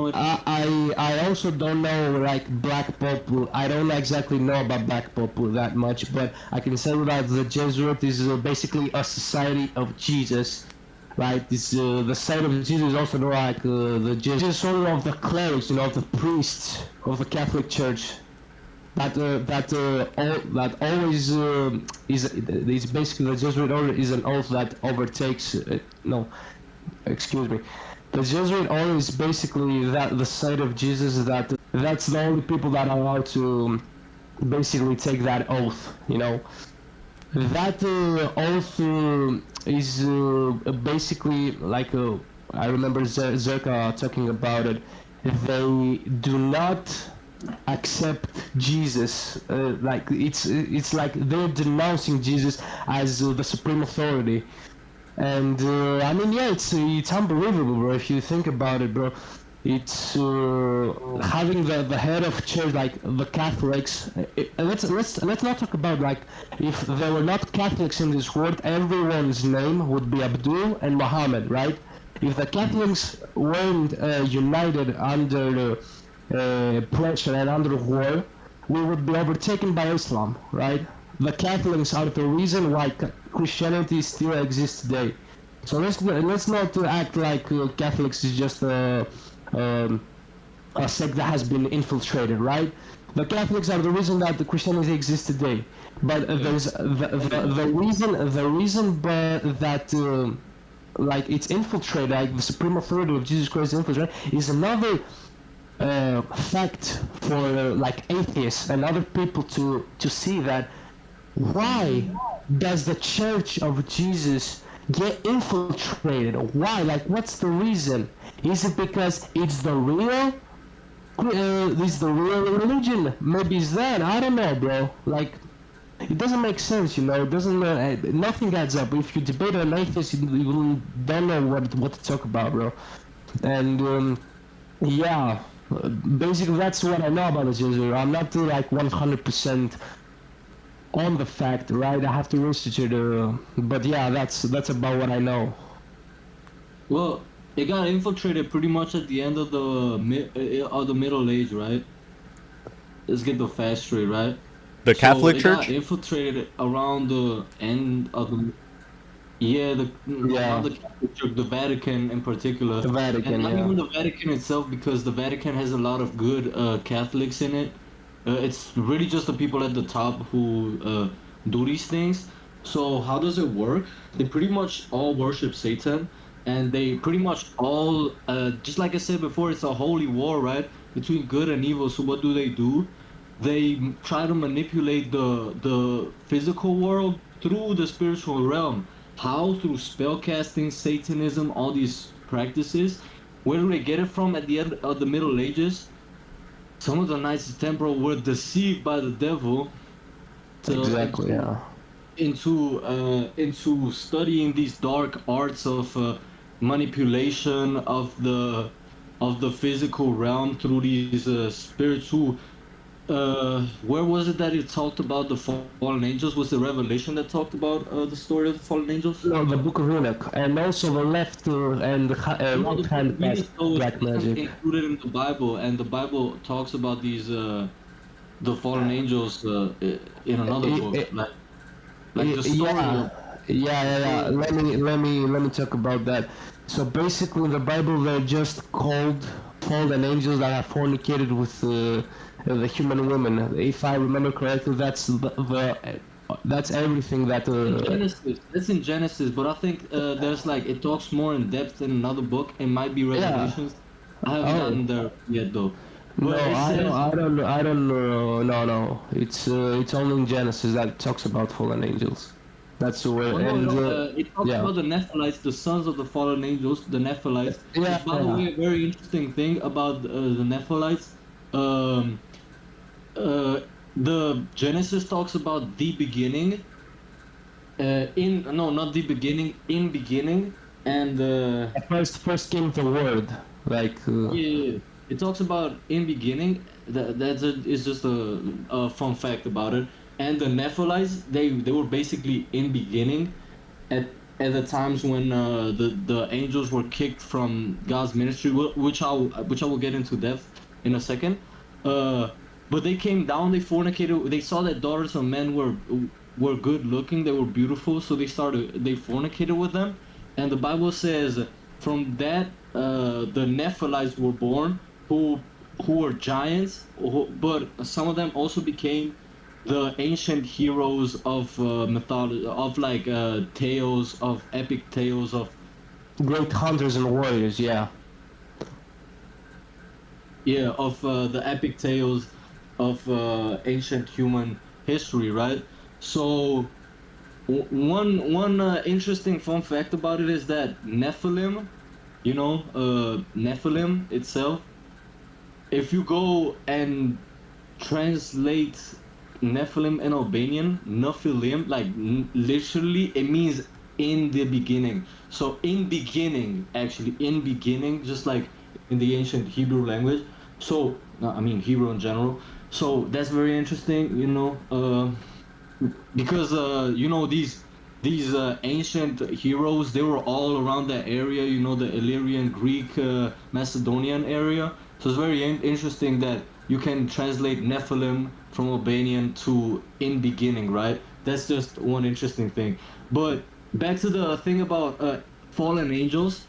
it. I also don't know like Black Pope. I don't exactly know about Black Pope that much, but I can say that the Jesuit is basically a society of Jesus, right? This the society of Jesus is also known like the Jesus Order of the clerics, of the priests of the Catholic Church. That always is basically the Jesuit Order is an oath that overtakes no. Excuse me. The Jesuit order is basically the side of Jesus that's the only people that are allowed to basically take that oath. That oath is basically like I remember Zherka talking about it. They do not accept Jesus. Like it's like they're denouncing Jesus as the supreme authority. And I mean, yeah, it's unbelievable, bro. If you think about it, bro, it's having the head of church like the Catholics. Let's not talk about like if there were not Catholics in this world, everyone's name would be Abdul and Muhammad, right? If the Catholics weren't united under pressure and under war, we would be overtaken by Islam, right? The Catholics are the reason why Christianity still exists today. So let's not act like Catholics is just a sect that has been infiltrated, right? The Catholics are the reason that the Christianity exists today. But there's the reason that like it's infiltrated, like the supreme authority of Jesus Christ is infiltrated, is another fact for like atheists and other people to see that. Why does the Church of Jesus get infiltrated? Why? Like, what's the reason? Is it because it's the real? Is the real religion? Maybe it's that. I don't know, bro. Like, it doesn't make sense, you know. It doesn't. Nothing adds up. If you debate an atheist, you don't know what to talk about, bro. And yeah, basically that's what I know about the Jesuit. I'm not like 100% on the fact, right? I have to research it. But yeah, that's about what I know. Well, it got infiltrated pretty much at the end of the Middle Age, right? Let's get the facts straight, right? The So Catholic it got Church? infiltrated around the end of the yeah, not Yeah, the Catholic Church, the Vatican in particular, the and Vatican. not Yeah, even the Vatican itself, because the Vatican has a lot of good Catholics in it. It's really just the people at the top who do these things. So how does it work? They pretty much all worship Satan, and they pretty much all, just like I said before, it's a holy war, right, between good and evil. So what do? They try to manipulate the physical world through the spiritual realm. How? Through spell casting, Satanism, all these practices. Where do they get it from at the end of the Middle Ages? Some of the Knights Templar were deceived by the devil to exactly. Yeah. into studying these dark arts of manipulation of the physical realm through these spiritual. Where was it that it talked about the fallen angels? Was it Revelation that talked about the story of the fallen angels? No, the Book of Enoch, and also the left and the No, right the Book hand of Enoch though black isn't magic. included in the Bible, and the Bible talks about these the fallen angels in another book, like the story Yeah, of the yeah. story of Let me talk about that. So basically, in the Bible, they're just called fallen angels that have fornicated with the human woman. If I remember correctly, that's everything that. in Genesis. It's in Genesis, but I think there's like it talks more in depth in another book. It might be Yeah. Revelations. I haven't Oh. gotten there yet though. No, But it I don't. says I don't. I don't know. No, no. It's only in Genesis that it talks about fallen angels. That's the way. oh And no, it talks yeah, about the Nephilites, the sons of the fallen angels, the Nephilites. yeah, Which, by the yeah. way, a very interesting thing about the Nephilites. Um, the Genesis talks about the beginning. In no, not the beginning. In beginning, and First came the word, like yeah, it talks about in beginning. Is just a fun fact about it. And the Nephilites, they were basically in beginning at the times when the angels were kicked from God's ministry, which I will get into depth in a second. But they came down, they fornicated. They saw that daughters of men were good looking, they were beautiful, so they fornicated with them, and the Bible says from that the Nephilites were born, who were giants, but some of them also became the ancient heroes of mythology, of like tales of epic tales of great hunters and warriors. Yeah, the epic tales of ancient human history, right? So one interesting fun fact about it is that Nephilim, Nephilim itself, if you go and translate Nephilim in Albanian, Nephilim, like literally, it means in the beginning. So in beginning, actually, in beginning, just like in the ancient Hebrew language. So I mean Hebrew in general. So that's very interesting, because these ancient heroes, they were all around that area, the Illyrian, Greek, Macedonian area. So it's very interesting that you can translate Nephilim from Albanian to in beginning, right? That's just one interesting thing. But back to the thing about fallen angels,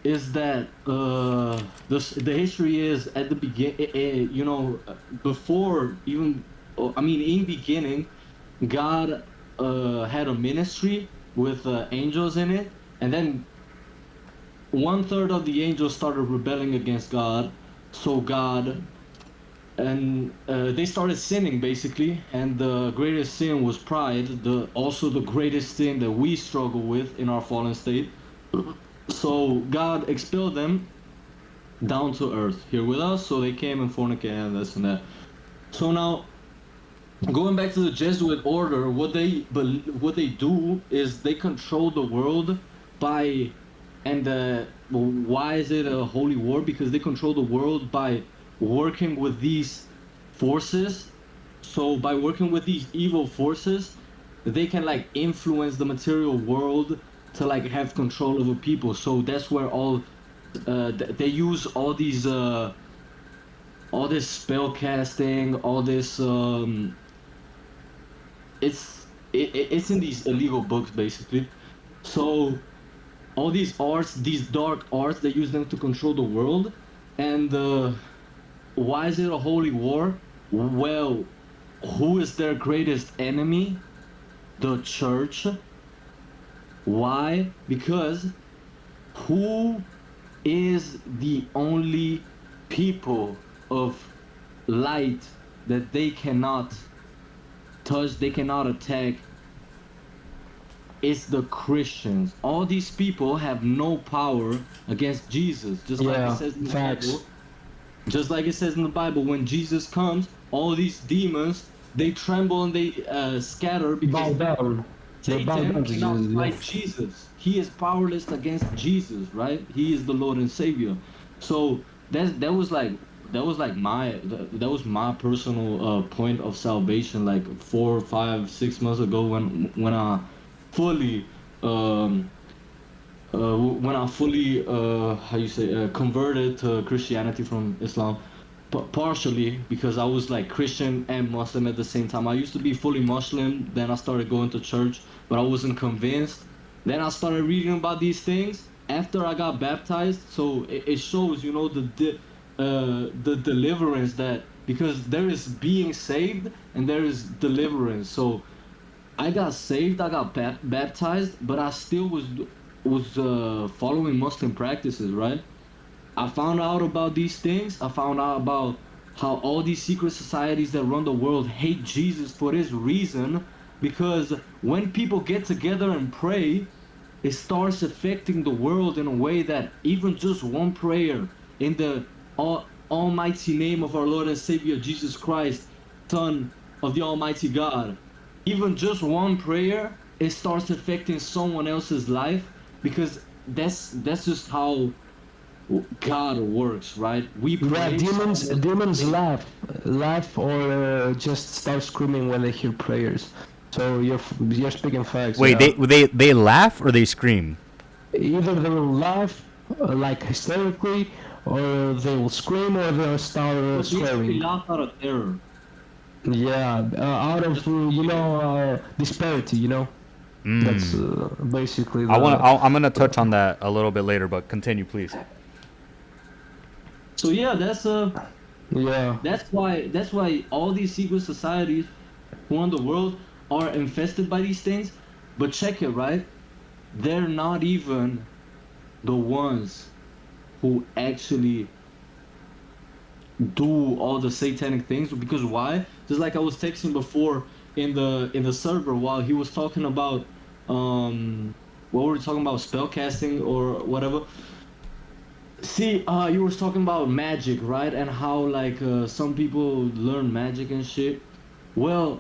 is that the history is at the begin, before even, I mean, in beginning, God had a ministry with angels in it, and then one third of the angels started rebelling against God, so God, and they started sinning basically, and the greatest sin was pride, also the greatest sin that we struggle with in our fallen state. So God expelled them down to earth here with us, so they came and fornicated and this and that. So now Going back to the Jesuit order, what they do is they control the world by, and well, why is it a holy war? Because they control the world by working with these forces. So by working with these evil forces, they can like influence the material world to like have control over people. So that's where all they use all this spell casting, all this it's in these illegal books basically. So all these arts, these dark arts, they use them to control the world. And why is it a holy war? Well, who is their greatest enemy? The church. Why? Because who is the only people of light that they cannot touch, they cannot attack? It's the Christians. All these people have no power against Jesus. Just like it says in the Bible. Just like it says in the Bible, when Jesus comes, all these demons, they tremble and they scatter because Satan cannot fight Jesus. He is powerless against Jesus, right? He is the Lord and Savior. So that was my personal point of salvation, like 4, 5, 6 months ago when I fully how you say converted to Christianity from Islam, partially because I was like Christian and Muslim at the same time. I used to be fully Muslim, then I started going to church, but I wasn't convinced. Then I started reading about these things after I got baptized. So it shows, you know, the deliverance, that because there is being saved and there is deliverance. So I got saved, I got baptized, but I still was following Muslim practices, right? I found out about these things. I found out about how all these secret societies that run the world hate Jesus for this reason, because when people get together and pray, it starts affecting the world in a way that even just one prayer in the almighty name of our Lord and Savior Jesus Christ, Son of the Almighty God, even just one prayer, it starts affecting someone else's life, because that's just how God works, right? We pray. Yeah, demons laugh, or just start screaming when they hear prayers. So you're speaking facts. Wait, yeah. they laugh or they scream? Either they will laugh like hysterically, or they will scream, or they'll start Basically swearing. laugh out of terror. Yeah, out of disparity, you know. That's basically. I'm gonna touch on that a little bit later, but continue, please. So yeah, Yeah. that's why all these secret societies around the world are infested by these things. But check it, right? They're not even the ones who actually do all the satanic things. Because why? Just like I was texting before in the server while he was talking about what were we talking about, spell casting or whatever. See, you were talking about magic, right? And how like some people learn magic and shit. Well,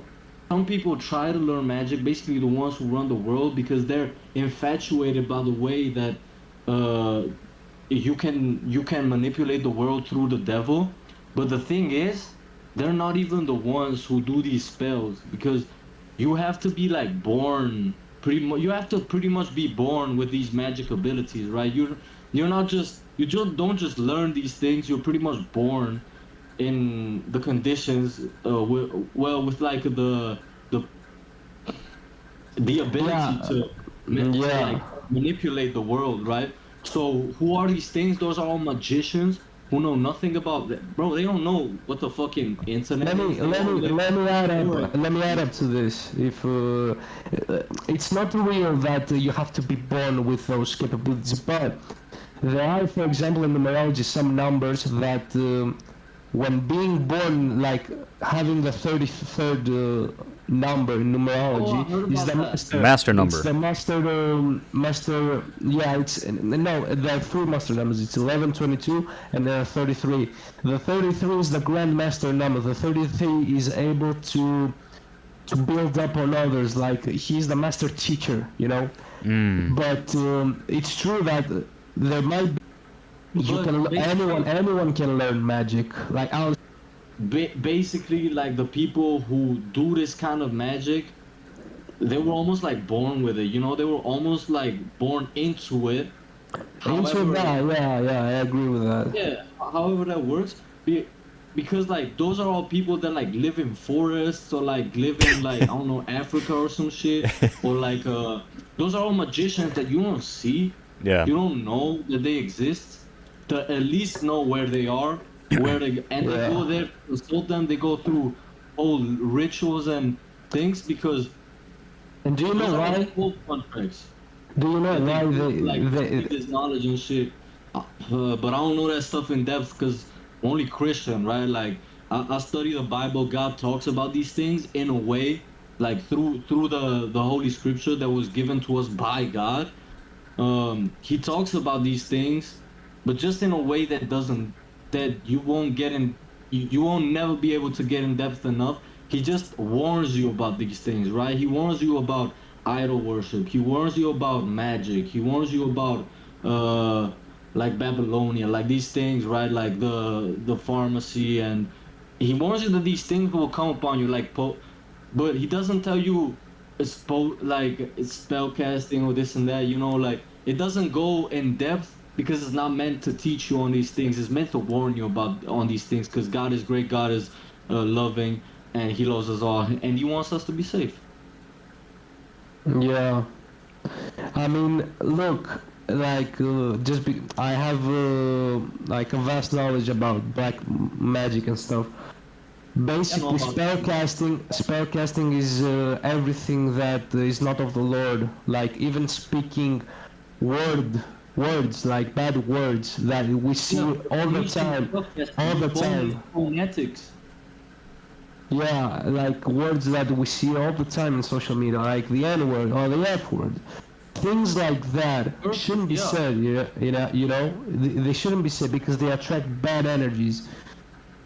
some people try to learn magic, basically the ones who run the world, because they're infatuated by the way that you can manipulate the world through the devil. But the thing is, they're not even the ones who do these spells, because you have to be like born you have to pretty much be born with these magic abilities, right? You're not just you just don't just learn these things. You're pretty much born in the conditions with like the ability to like manipulate the world, right? So who are these things? Those are all magicians who know nothing about that, bro. They don't know what the fucking internet is. Let me add up to this. If it's not real that you have to be born with those capabilities, but there are, for example, in numerology, some numbers that when being born, like having the 33rd number in numerology is the master number. It's the master. Yeah, it's no. There are three master numbers. It's 11, 22, and 33. The 33 is the grand master number. The 33 is able to to build up on others. Like he's the master teacher, you know. But it's true that there might be anyone can learn magic. Like basically, like the people who do this kind of magic, they were almost like born with it. You know, they were almost like born into it. However, yeah, I agree with that. Yeah, however that works, because like those are all people that like live in forests or like live in like I don't know, Africa or some shit, or like those are all magicians that you don't see. Yeah. You don't know that they exist. To at least know where they are, where they they go there to consult them. They go through all rituals and things because. And do you know why? Contracts. Do you know why they this knowledge and shit? But I don't know that stuff in depth because I'm only Christian, right? Like I study the Bible. God talks about these things in a way, like through the Holy Scripture that was given to us by God. He talks about these things, but just in a way that you won't get in. You won't never be able to get in depth enough. He just warns you about these things, right? He warns you about idol worship. He warns you about magic. He warns you about like Babylonia, like these things, right? Like the pharmacy, and he warns you that these things will come upon you, like but he doesn't tell you it's it's spell casting or this and that. You know, like it doesn't go in depth because it's not meant to teach you on these things. It's meant to warn you about on these things because God is great. God is loving. And he loves us all, and he wants us to be safe. Yeah, I mean, look, like I have like a vast knowledge about black magic and stuff. Basically, spellcasting is everything that is not of the Lord. Like even speaking words like bad words that we see all the time. Phonetics. Yeah, like words that we see all the time in social media, like the N word or the F word. Things like that shouldn't be said. They shouldn't be said because they attract bad energies.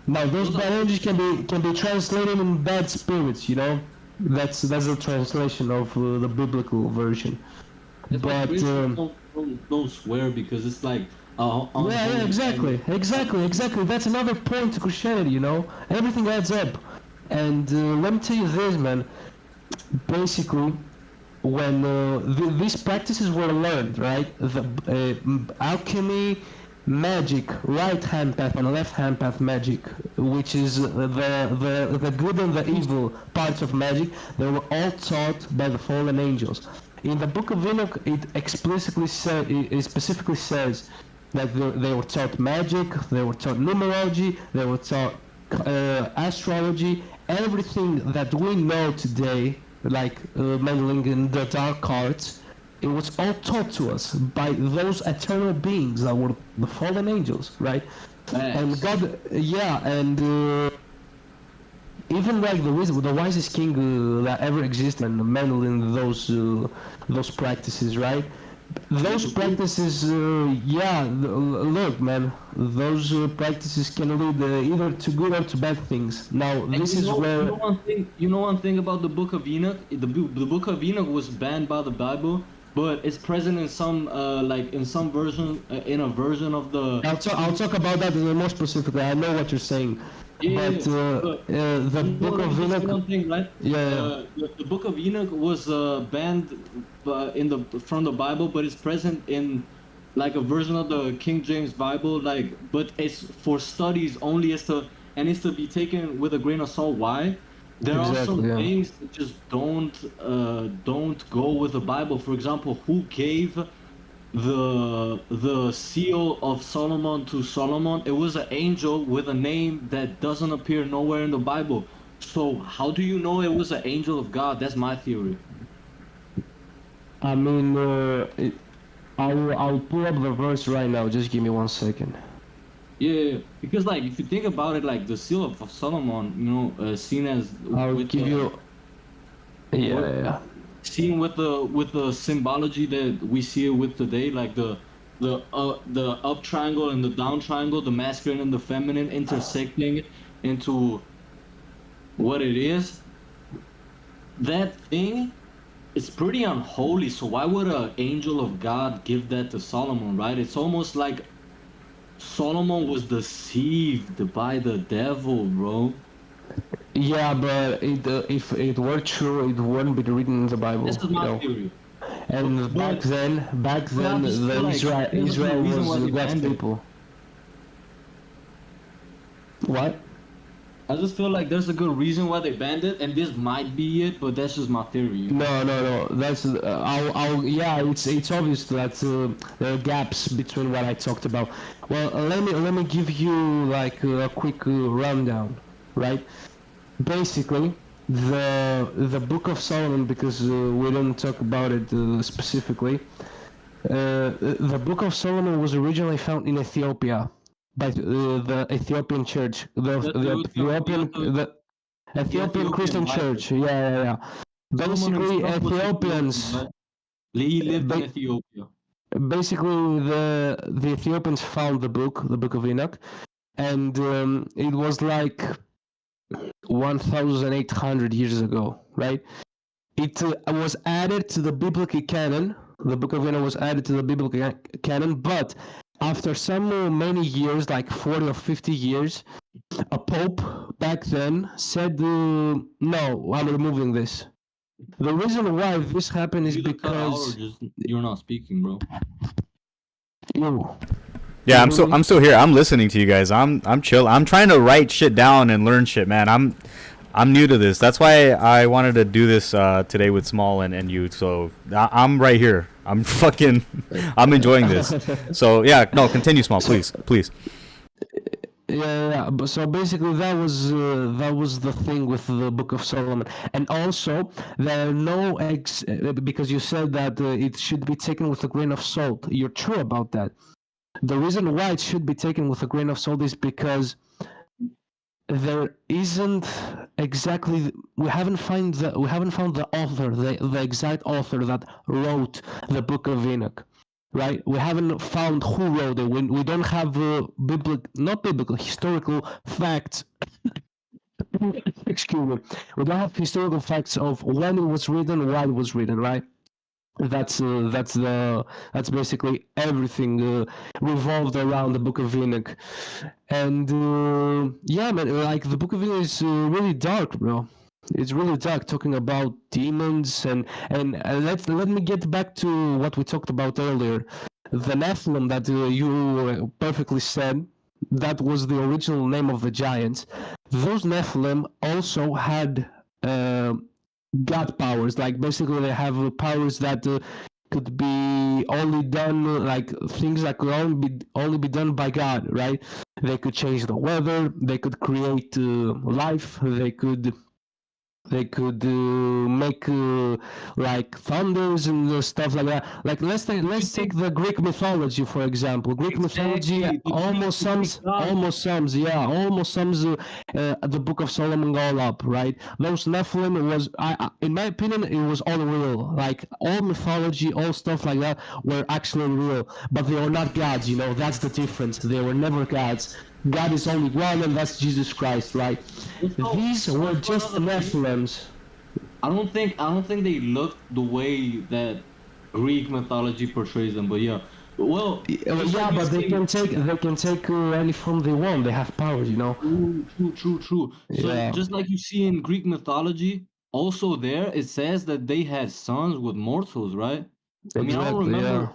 Now, those bad energies can be translated in bad spirits. You know, that's the translation of the biblical version. It's but don't swear because it's like. Exactly. That's another point to Christianity. You know, everything adds up. And let me tell you this, man. Basically, when these practices were learned, right? The alchemy, magic, right hand path and left hand path magic, which is the good and the evil parts of magic, they were all taught by the fallen angels. In the Book of Enoch, it specifically says that they were taught magic, they were taught numerology, they were taught astrology, everything that we know today, like meddling in the dark arts, it was all taught to us by those eternal beings that were the fallen angels, right? Yes. And God, even like the wisest king that ever existed and meddled in those practices, right? Those practices, look, man, those practices can lead either to good or to bad things. Now, this is where... You know one thing about the Book of Enoch? The Book of Enoch was banned by the Bible, but it's present in some, in some version, in a version of the... I'll talk about that more specifically. I know what you're saying. Yeah, but the Book of Enoch... One thing, right? The Book of Enoch was banned from the Bible, but it's present in like a version of the King James Bible, but it's for studies only. It's to be taken with a grain of salt. Why? There are some things that just don't go with the Bible. For example, who gave the seal of Solomon to Solomon? It was an angel with a name that doesn't appear nowhere in the Bible. So how do you know it was an angel of God? That's my theory. I mean, I'll pull up the verse right now. Just give me 1 second. Yeah, because if you think about it, the seal of Solomon, seen as seen with the symbology that we see it with today, like the up triangle and the down triangle, the masculine and the feminine intersecting into what it is. that thing is pretty unholy. So why would an angel of God give that to Solomon, right? It's almost like Solomon was deceived by the devil, bro. Yeah, but if it were true, it wouldn't be written in the Bible, This is you my know. theory. And back But then, I just feel the like there's a good Israel reason was why they God's banned it. people. What? I just feel like there's a good reason why they banned it, and this might be it, but that's just my theory. No. That's yeah. It's obvious that there are gaps between what I talked about. Well, let me give you like a quick rundown, right? Basically, the Book of Solomon, because we didn't talk about it specifically. The Book of Solomon was originally found in Ethiopia by the Ethiopian Church, the The Ethiopian Ethiopian Christian Bible. Church. Yeah. Solomon Basically, himself was Ethiopian, Ethiopians. right? He lived in Ba- Ethiopia. Basically, the Ethiopians found the Book of Enoch, and it was like 1,800 years ago, right? It was added to the biblical canon. The Book of Enoch was added to the biblical canon, but after some many years, like 40 or 50 years, a pope back then said, "No, I'm removing this." The reason why this happened is You either cut out or because just you're not speaking, bro. you. Yeah, You hear me? I'm still here. I'm listening to you guys. I'm chill. I'm trying to write shit down and learn shit, man. I'm new to this. That's why I wanted to do this today with Smol and you. So I'm right here. I'm fucking I'm enjoying this. So yeah, no, continue, Smol, please. Yeah. But so basically, that was the thing with the Book of Solomon, and also there are no because you said that it should be taken with a grain of salt. You're true about that. The reason why it should be taken with a grain of salt is because there isn't exactly we haven't found the author, the exact author that wrote the Book of Enoch, right? We haven't found who wrote it. We don't have not biblical, historical facts. Excuse me. We don't have historical facts of when it was written, why it was written, right? That's basically everything revolved around the Book of Enoch, and yeah, man, like the Book of Enoch is really dark, bro. It's really dark, talking about demons and let me get back to what we talked about earlier, the Nephilim that you perfectly said. That was the original name of the giants. Those Nephilim also had. God powers. Like basically, they have powers that could be only done like things that could only be done by God. Right? They could change the weather. They could create life. They could make like thunders and stuff like that. Like let's take the Greek mythology for example. Greek mythology Exactly. almost sums the Book of Solomon all up, right? Those Nephilim was, in my opinion, it was all real. Like all mythology, all stuff like that were actually real, but they were not gods. You know, that's the difference. They were never gods. God is only one, and that's Jesus Christ, right? These were just Nephilims. I don't think they look the way that Greek mythology portrays them, but yeah. Well, just Yeah, like you but say, they can take any form they want. They have powers, you know. true. So Yeah, just like you see in Greek mythology, also there it says that they had sons with mortals, right? I mean, exactly. Yeah,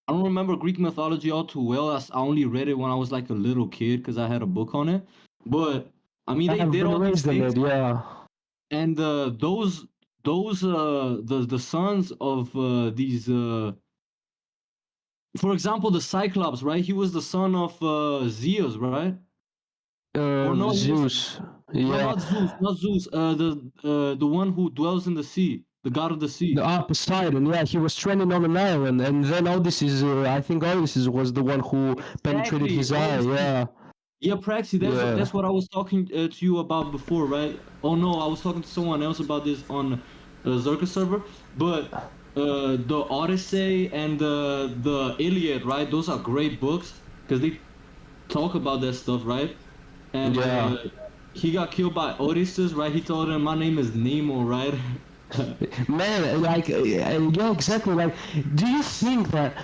I don't remember Greek mythology all too well. I only read it when I was like a little kid because I had a book on it. But I mean, I they have did been all these raised in things, it. Yeah, and those the sons of these for example, the Cyclops, right? He was the son of Zeus, right? Or no, he was Zeus. no, Yeah, not Zeus. The one who dwells in the sea, the god of the sea. Poseidon. Yeah, he was stranded on an island, and then Odysseus. I think Odysseus was the one who penetrated Exactly. his eye. Yeah, Yeah, Praxi, yeah. that's what I was talking to you about before, right? Oh no, I was talking to someone else about this on Zherka server. But the Odyssey and the Iliad, right? Those are great books because they talk about that stuff, right? And Yeah. he got killed by Odysseus, right? He told him, "My name is Nemo," right? Man, like, yeah, exactly. Like, do you think that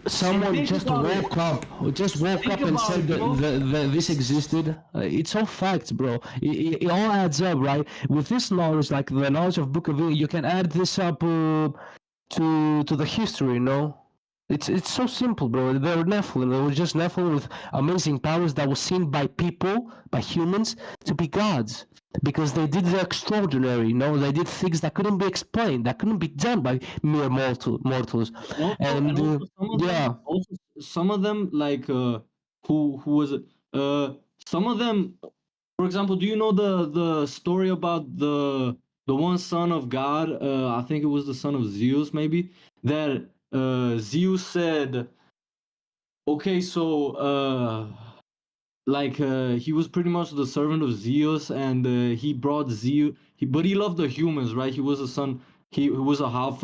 someone think just about it. woke Think up and about said it, bro. that this existed? It's all facts, bro. It all adds up, right? With this knowledge, like the knowledge of Book of Eli, you can add this up to the history, you know? It's so simple, bro. They were Nephilim. They were just Nephilim with amazing powers that were seen by people, by humans, to be gods. Because they did the extraordinary, you know? They did things that couldn't be explained, that couldn't be done by mere mortals. And Also yeah, some of them like who was it? Some of them, for example, do you know the story about the one son of God? I think it was the son of Zeus, maybe. That Zeus said, okay, so like he was pretty much the servant of Zeus, and he brought Zeus. But he loved the humans, right? He was a son. He was a half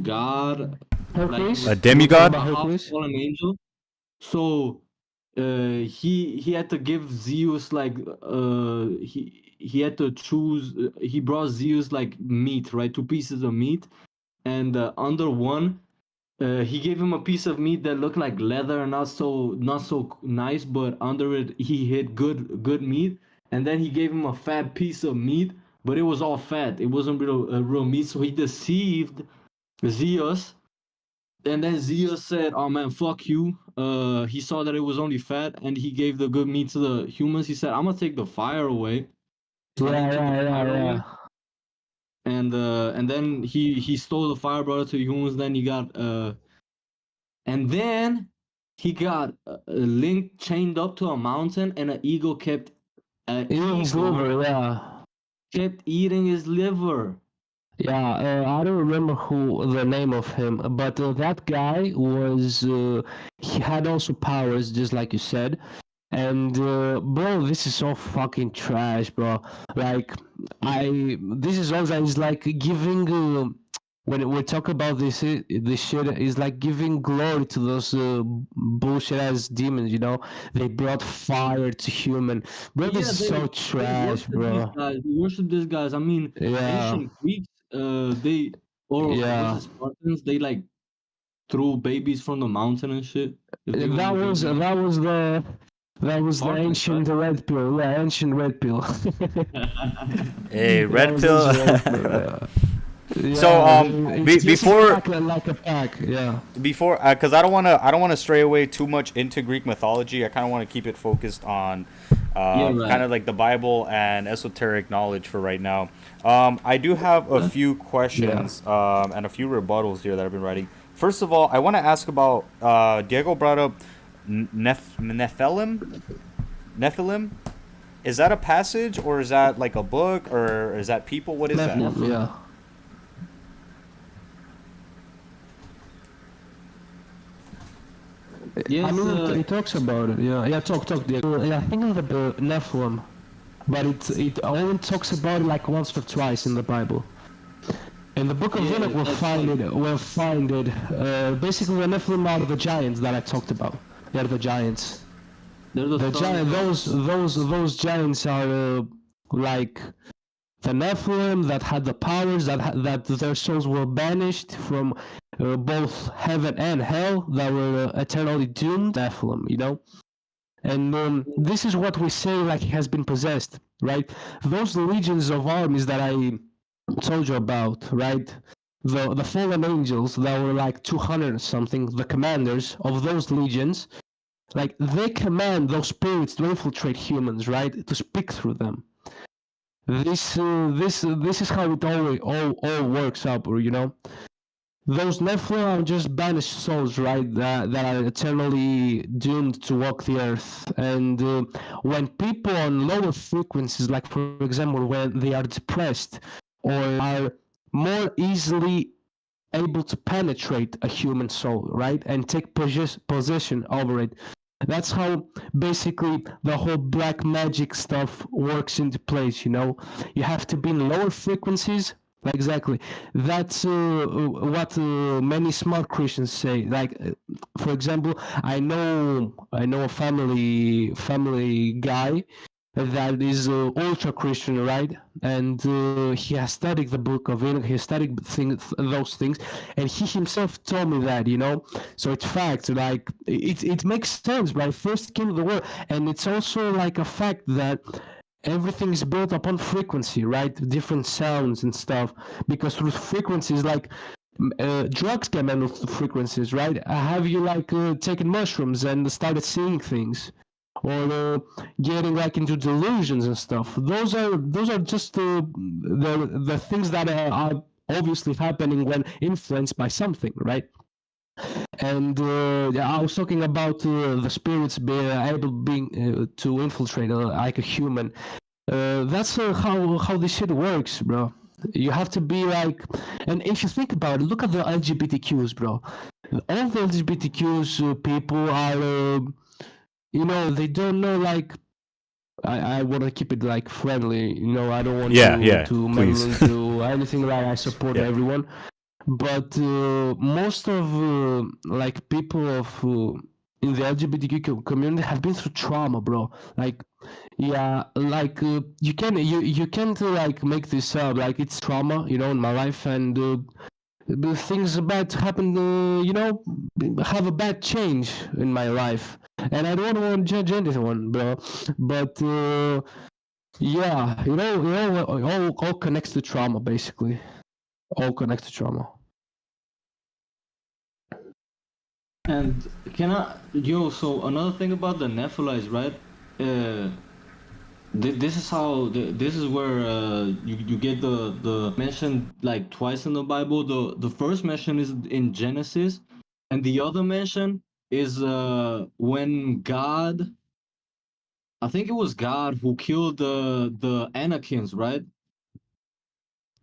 god, like he Hercules? A was You're talking demigod? about a half Hercules? fallen angel. So he had to give Zeus like he had to choose. He brought Zeus like meat, right? Two pieces of meat, and under one he gave him a piece of meat that looked like leather, not so nice, but under it he hid good meat. And then he gave him a fat piece of meat, but it was all fat. It wasn't real meat. So he deceived Zeus, and then Zeus said, "Oh man, fuck you." He saw that it was only fat, and he gave the good meat to the humans. He said, "I'm gonna take the fire away." So then he Yeah, took the yeah, yeah, fire away, yeah. and then he stole the fire, brought it to the humans. Then he got and then he got a Link chained up to a mountain, and an eagle Eagle's liver, yeah. kept eating his liver. Yeah, I don't remember who the name of him, but that guy was he had also powers, just like you said. And bro, this is so fucking trash, bro. Like, this is also is like giving when we talk about this shit is like giving glory to those bullshit ass demons. You know, they brought fire to human. Bro, this Yeah, is so they trash, worship these bro. guys. They worship these guys. I mean, Yeah, ancient Greeks, they or was yeah. it Spartans? They like threw babies from the mountain and shit. If they That wanted to was drink that was the that was the Spartans, right? ancient red pill. Yeah, ancient red pill. Hey, That red was pill. ancient red pill. Yeah, So yeah. It's just before like a pack. Yeah, because I don't want to stray away too much into Greek mythology. I kind of want to keep it focused on Yeah, kind right. of like the Bible and esoteric knowledge for right now. I do have a few yeah. questions and a few rebuttals here that I've been writing. First of all, I want to ask about Diego brought up Nephilim. Nephilim. Is that a passage or is that like a book or is that people? What is that? Nephilim. Nephilim. Yeah. I Yes, mean, it talks about it. Yeah, yeah. Talk. Yeah, I think of the Nephilim, but it only talks about it like once or twice in the Bible. In the Book of Enoch, yeah, we'll that's find like it. We'll find it. Basically, the Nephilim are the giants that I talked about. They're the giants. they're the The sons giant, of those giants are like the Nephilim that had the powers that their souls were banished from both heaven and hell, that were eternally doomed. Nephilim, you know. And this is what we say like he has been possessed, right? Those legions of armies that I told you about, right? The fallen angels that were like 200 something, the commanders of those legions, like they command those spirits to infiltrate humans, right? To speak through them. This is how it all works up, or you know. Those Nephilim are just banished souls, right? That are eternally doomed to walk the earth. And when people on lower frequencies, like for example, when they are depressed or are more easily able to penetrate a human soul, right? And take possession over it. That's how basically the whole black magic stuff works into place, you know? You have to be in lower frequencies. Exactly. That's what many smart Christians say. Like, for example, I know a family guy that is ultra Christian, right? And he has studied the Book of Enoch, he has studied those things, and he himself told me that, you know. So it's fact, like it makes sense, right? First king of the world, and it's also like a fact that everything is built upon frequency, right? Different sounds and stuff, because through frequencies, like drugs can handle frequencies, right? Have you like taken mushrooms and started seeing things, or getting like into delusions and stuff? Those are just the things that are obviously happening when influenced by something, right? And I was talking about the spirits being able being to infiltrate like a human. That's how this shit works, bro. You have to be like, and if you think about it, look at the LGBTQs, bro. All the LGBTQs people are, you know, they don't know like. I want to keep it like friendly, you know. I don't want to meddle please. into anything like I support Yeah. everyone, but most of like people of in the LGBTQ community have been through trauma, bro. Like, yeah, like you can't like make this up. Like it's trauma, you know, in my life, and the things about to happen, you know, have a bad change in my life, and I don't want to judge anyone, bro. But yeah, you know, all connects to trauma, basically. All connects to trauma. And so another thing about the Nephilites, right? This is how this is where you get the mention like twice in the Bible. The first mention is in Genesis, and the other mention is when God, I think it was God who killed the Anakins, right?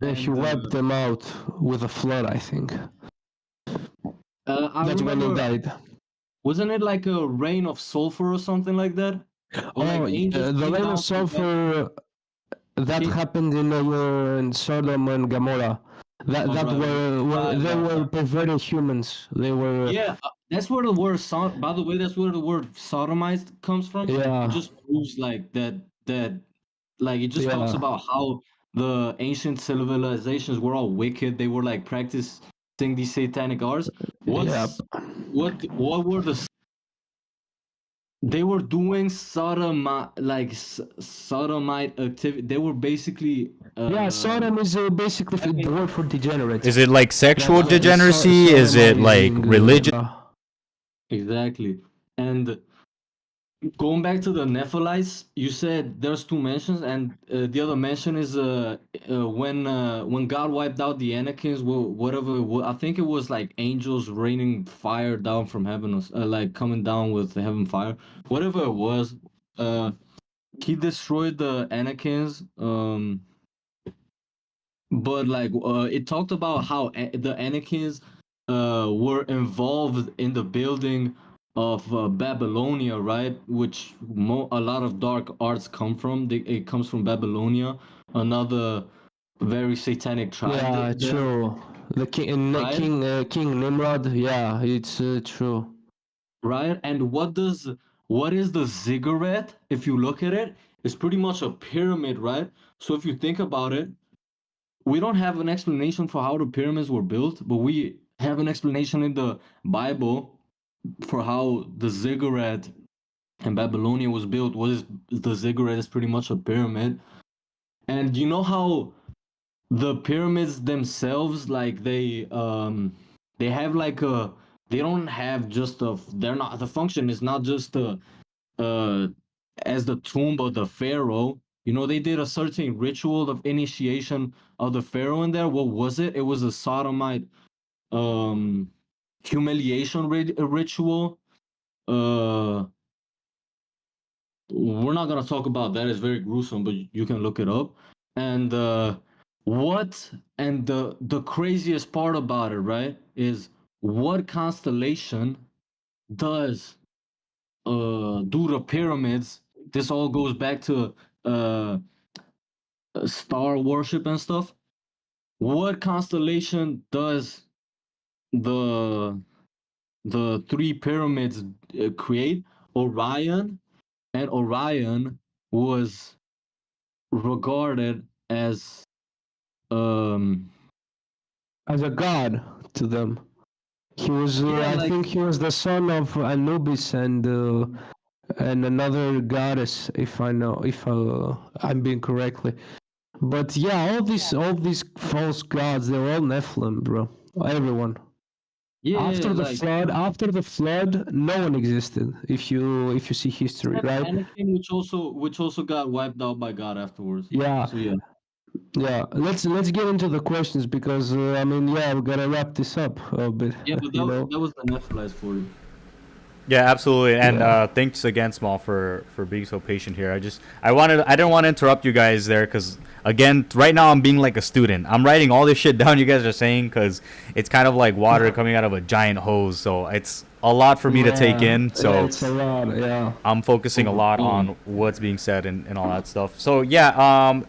And he And wiped them out with a flood, I think. I That's when he remember, died. wasn't it like a rain of sulfur or something like that? Or like Oh, angels the came rain of down from heaven? sulfur that Came, happened in Sodom and Gomorrah. oh, That were right, they right, were right. perverted humans. They were, Yeah, that's where the word by the way, that's where the word sodomized comes from. It yeah, just proves like that like it just talks yeah, about how the ancient civilizations were all wicked. They were like practicing these satanic arts. yeah. What were the they were doing sodomite activity. They were basically Yeah, Sodom is basically the having word for degenerate. Is it like sexual That's the degeneracy? Is it like sodomizing. religious? exactly. And going back to the Nephilites, you said there's two mentions, and the other mention is when God wiped out the Anakins, whatever. I think it was like angels raining fire down from heaven, or like coming down with the heaven fire, whatever it was. Uh, he destroyed the Anakins. But like it talked about how the Anakins were involved in the building of Babylonia, right? Which a lot of dark arts come from. It comes from Babylonia, another very satanic tribe Yeah, there, true. The right? King Nimrod. Yeah, it's true. Right? And what is the ziggurat? If you look at it, it's pretty much a pyramid, right? So if you think about it, we don't have an explanation for how the pyramids were built, but we have an explanation in the Bible for how the ziggurat in Babylonia was built. What is the ziggurat is pretty much a pyramid. And you know how the pyramids themselves, like they have like a they don't have just a they're not the function is not just a uh as the tomb of the pharaoh. You know, they did a certain ritual of initiation of the pharaoh in there. What was it? It was a sodomite um humiliation ritual. uh we're not gonna talk about that, it's very gruesome, but you can look it up. And what and the craziest part about it, right, is what constellation does do the pyramids. This all goes back to uh star worship and stuff. What constellation does the three pyramids create? Orion, and Orion was regarded um as a god to them. He was, yeah, I like think, he was the son of Anubis and another goddess, if I know, if I'm being correctly. But yeah, all these false gods, they're all Nephilim, bro. Everyone. yeah, like After the flood, no one existed. If you see history, except right? Anakin, which also got wiped out by God afterwards. Yeah, So yeah, yeah. Let's get into the questions because I mean, yeah, we gotta wrap this up a bit. yeah, but You that know. that was the Nephilites for you. Yeah, absolutely. And Yeah. thanks again, Small, for being so patient here. I didn't want to interrupt you guys there because again, right now I'm being like a student. I'm writing all this shit down you guys are saying because it's kind of like water coming out of a giant hose. So it's a lot for me to take in. So Yeah, it's a lot. Yeah. I'm focusing a lot on what's being said and all that stuff. So yeah,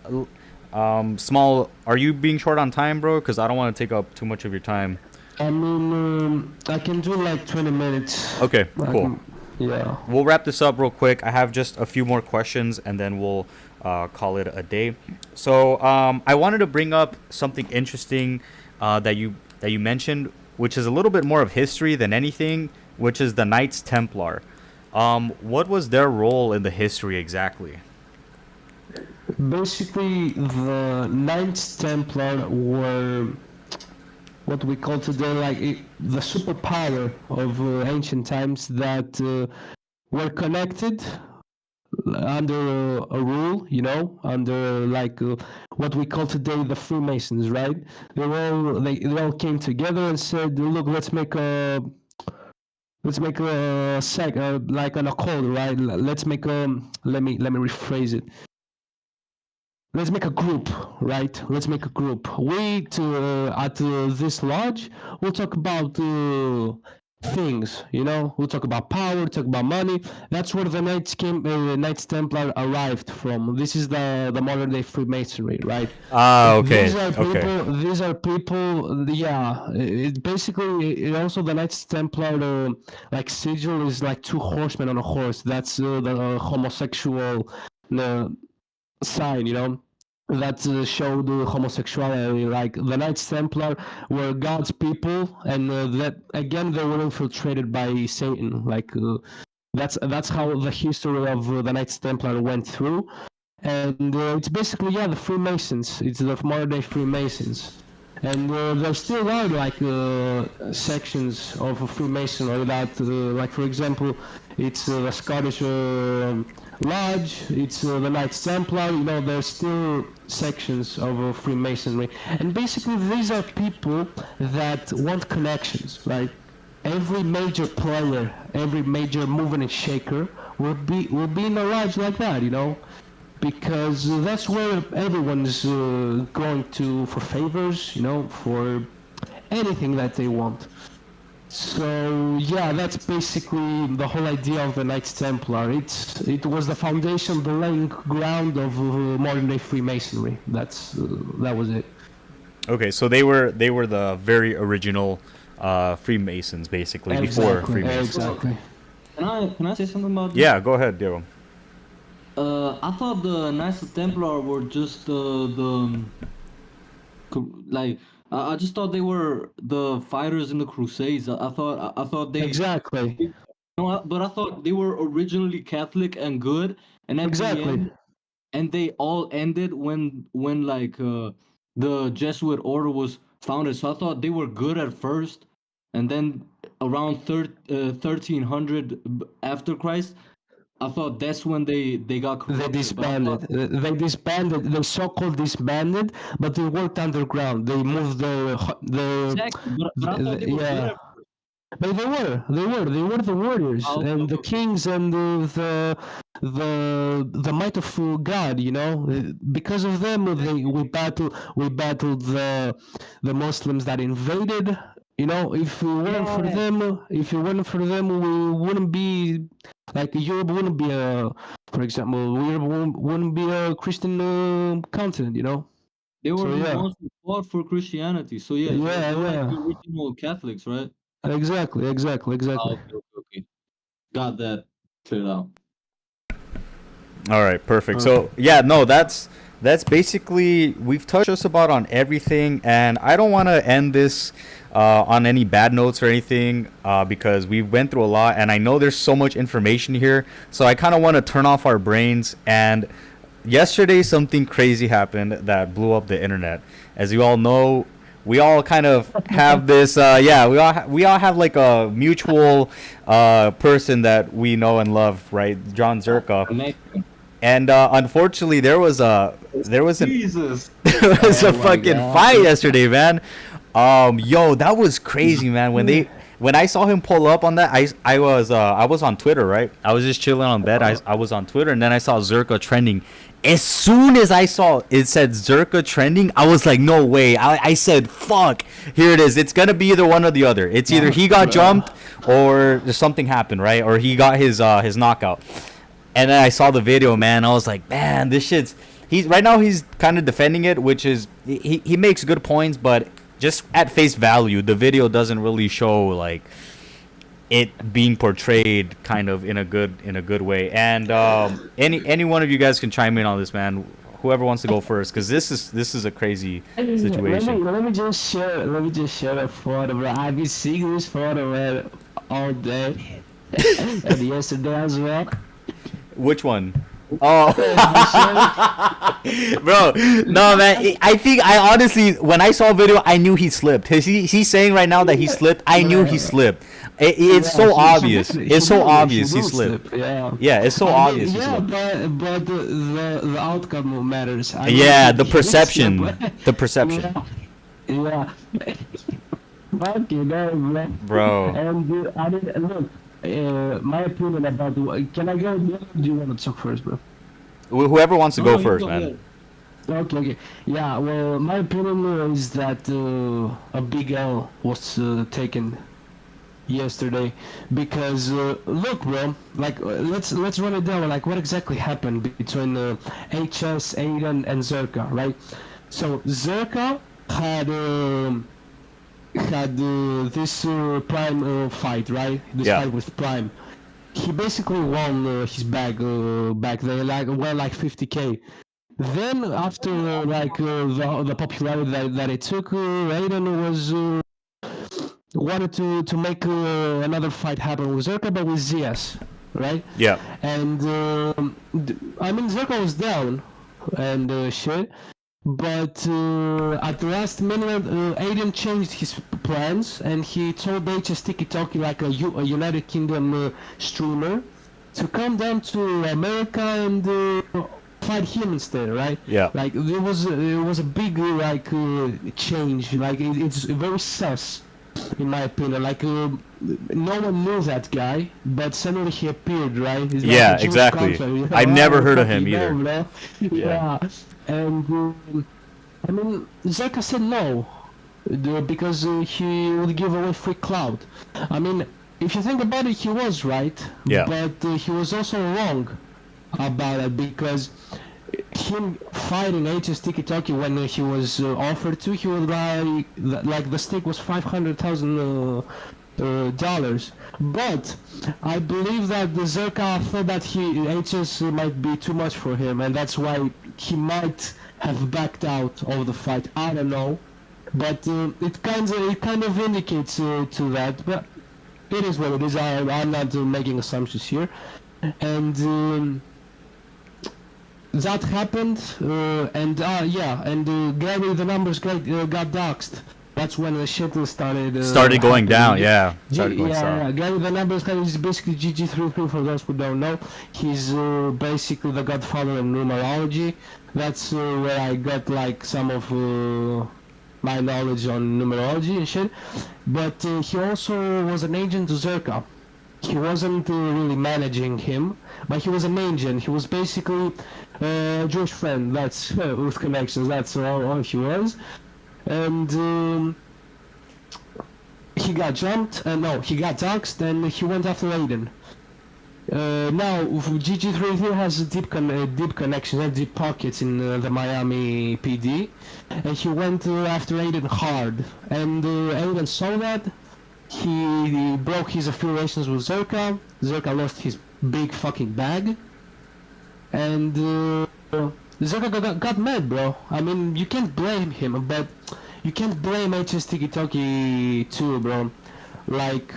Small, are you being short on time, bro? Because I don't want to take up too much of your time. I mean, I can do like 20 minutes. Okay, cool. Yeah. We'll wrap this up real quick. I have just a few more questions, and then we'll call it a day. So I wanted to bring up something interesting that you mentioned, which is a little bit more of history than anything, which is the Knights Templar. What was their role in the history exactly? Basically, the Knights Templar were what we call today like the superpower of ancient times that were connected under a rule, under like what we call today the Freemasons, right? They all came together and said, look, let's make a sect, like an occult, right? Let's make a let me rephrase it. Let's make a group, right? Let's make a group. We at this lodge, we'll talk about things. We'll talk about power, talk about money. That's where the Knights Templar arrived from. This is the modern day Freemasonry, right? Ah, okay, These are okay. people. These are people. Yeah, also the Knights Templar like sigil is like two horsemen on a horse. That's the homosexual sign, that showed homosexuality. Like the Knights Templar were God's people, and that again they were infiltrated by Satan. Like that's how the history of the Knights Templar went through, and it's basically the Freemasons. It's the modern day Freemasons. And there still are like sections of Freemasonry that, like for example, it's the Scottish Lodge, it's the Knights Templar. There's still sections of Freemasonry, and basically these are people that want connections, right? Every major player, every major mover and shaker will be in a lodge like that, because that's where everyone's going to for favors, for anything that they want. So yeah, that's basically the whole idea of the Knights Templar. It was the foundation, the laying ground of modern day Freemasonry. That was it. Okay, so they were the very original Freemasons, basically, before Freemasons. Exactly. Can I say something about this? Yeah, go ahead, Diego. I thought the Knights Templar were just like I just thought they were the fighters in the Crusades. I thought they Exactly. no, but I thought they were originally Catholic and good, and at the Exactly. end, and they all ended when like the Jesuit Order was founded. So I thought they were good at first, and then around 1300 after Christ, I thought that's when they got They corrupted. disbanded. They so-called disbanded, but they worked underground. They moved Exactly, but I thought they were good at first. But they were the warriors and the kings and the might of God. Because of them, we battled the Muslims that invaded. If it weren't for them, we wouldn't be like Europe wouldn't be for example, Europe wouldn't be a Christian continent. They were So, the yeah. ones who fought for Christianity. So yeah, they were like the original Catholics, right? Exactly. Okay. Got that cleared out. All right, perfect. So yeah, no, that's basically we've touched just about on everything, and I don't want to end this on any bad notes or anything because we went through a lot, and I know there's so much information here. So I kind of want to turn off our brains. And yesterday, something crazy happened that blew up the internet. As you all know, we all kind of have this yeah, we all have like a mutual person that we know and love, right? John Zherka. Amazing. And unfortunately, there was Jesus. there was a Oh my fucking God. fight yesterday, man. Yo, that was crazy, man. When I saw him pull up on that, I was on Twitter, right? I was just chilling on bed. I was on Twitter, and then I saw Zherka trending. As soon as I saw it said Zherka trending, I was like, no way. I said, fuck. Here it is. It's gonna be either one or the other. It's either he got jumped or something happened, right? Or he got his knockout. And then I saw the video, man. I was like, man, this shit's. He's right now. He's kind of defending it, which is he makes good points, but just at face value, the video doesn't really show like it being portrayed kind of in a good way. And any one of you guys can chime in on this, man. Whoever wants to go first, because this is a crazy situation. Let me just share a photo, bro. I've been seeing this photo, man, all day. And yesterday as well. Which one? Oh, bro, no, man. I honestly, when I saw a video, I knew he slipped. He's saying right now that he slipped. I knew he slipped. It's so obvious. It's so obvious he slipped. Yeah, it's so obvious he Yeah, slipped. but the outcome matters. Yeah, mean, the he did perception. slip. The perception. Yeah. Fuck you, bro. Bro. And I didn't look. My opinion about can I go? Do you want to talk first, bro? Whoever wants to No, go you first, go man. ahead. Okay. Yeah. Well, my opinion is that a big L was taken yesterday because look, bro. Like let's run it down. Like what exactly happened between HS, Aiden, and Zherka, right? So Zherka had this Prime fight, right? This Yeah. fight with Prime. He basically won his bag back there, like well, like 50K. Then after the popularity that it took, Aiden was wanted to make another fight happen with Zherka, but with ZS, right? Yeah. And I mean Zherka was down and shit. But at the last minute, Aiden changed his plans and he told HS Tiki Toki, like a United Kingdom streamer, to come down to America and fight him instead, right? Yeah. Like it was a big change. Like it's very sus, in my opinion. Like no one knew that guy, but suddenly he appeared, right? He's Yeah, like a Jewish exactly. counselor, you know? I never heard of fuck him you know, either. bro. Yeah. Yeah. And I mean, Zherka said no, because he would give away free cloud. I mean, if you think about it, he was right, Yeah. but he was also wrong about it because him fighting HS Tiki Toki when he was offered to, he was like the stake was $500,000. But I believe that the Zherka thought that HS might be too much for him, and that's why he might have backed out of the fight. I don't know, but it kind of indicates to that. But it is what it is. I'm not making assumptions here, and that happened. And Gary, the numbers got doxed. That's when the shit started. Started going happening. down, yeah. Started going south. Yeah, Gary the numbers guy is basically GG33 for those who don't know. He's basically the godfather of numerology. That's where I got like some of my knowledge on numerology and shit. But he also was an agent to Zherka. He wasn't really managing him, but he was an agent. He was basically a Jewish friend. That's with connections. That's all he was. And he got jumped, no, he got doxxed, and he went after Aiden. Now, GG33 has a deep connection and deep pockets in the Miami PD, and he went after Aiden hard. And Aiden saw that. He broke his affiliations with Zherka. Zherka lost his big fucking bag. and Zherka got mad, bro. I mean, you can't blame him, but you can't blame HS Tiki Toki too, bro. Like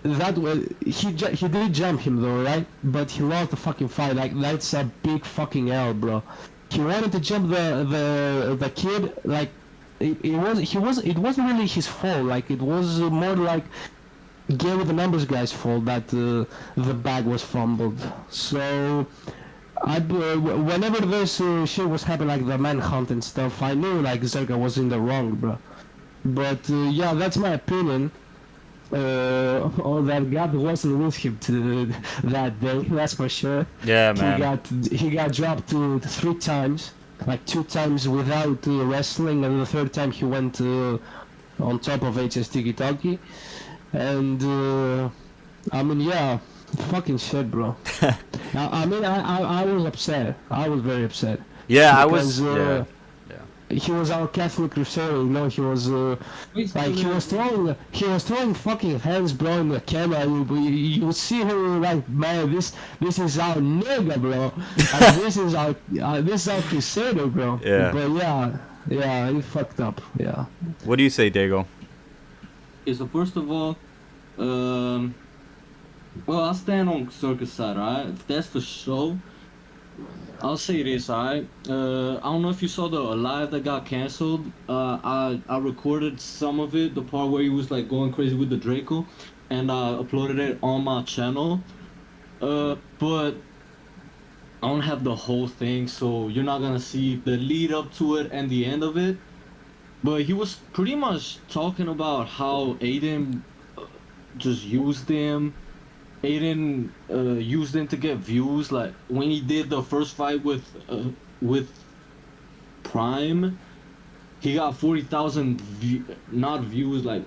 that was he did jump him though, right? But he lost the fucking fight. Like that's a big fucking L, bro. He wanted to jump the kid. Like it wasn't really his fault. Like it was more like Game of the Numbers guy's fault that the bag was fumbled. So whenever this shit was happening, like the manhunt and stuff, I knew like Zherka was in the wrong, bro. But yeah, that's my opinion. Or that God wasn't with him that day, that's for sure. Yeah, man. He got dropped 3 times, like 2 times without wrestling, and the 3rd time he went on top of HS Tiki Toki. And I mean, yeah, fucking shit, bro. I mean, I was upset. I was very upset. Yeah, I Because, was. Yeah. he was our Catholic crusader, you know. He was like he was throwing fucking hands, bro, in the camera. You would see her like, man, this is our nigga, bro. Like, this is our crusader, bro. Yeah. But yeah, he fucked up. Yeah. What do you say, Diego? Okay, so first of all, well, I'll stand on Circus side, alright? If that's for show, I'll say this, alright? I don't know if you saw the live that got canceled. I recorded some of it, the part where he was like going crazy with the Draco, and I uploaded it on my channel. But I don't have the whole thing, so you're not gonna see the lead up to it and the end of it. But he was pretty much talking about how Aiden just used him. Aiden used him to get views. Like when he did the first fight with Prime, he got 40,000 not views, like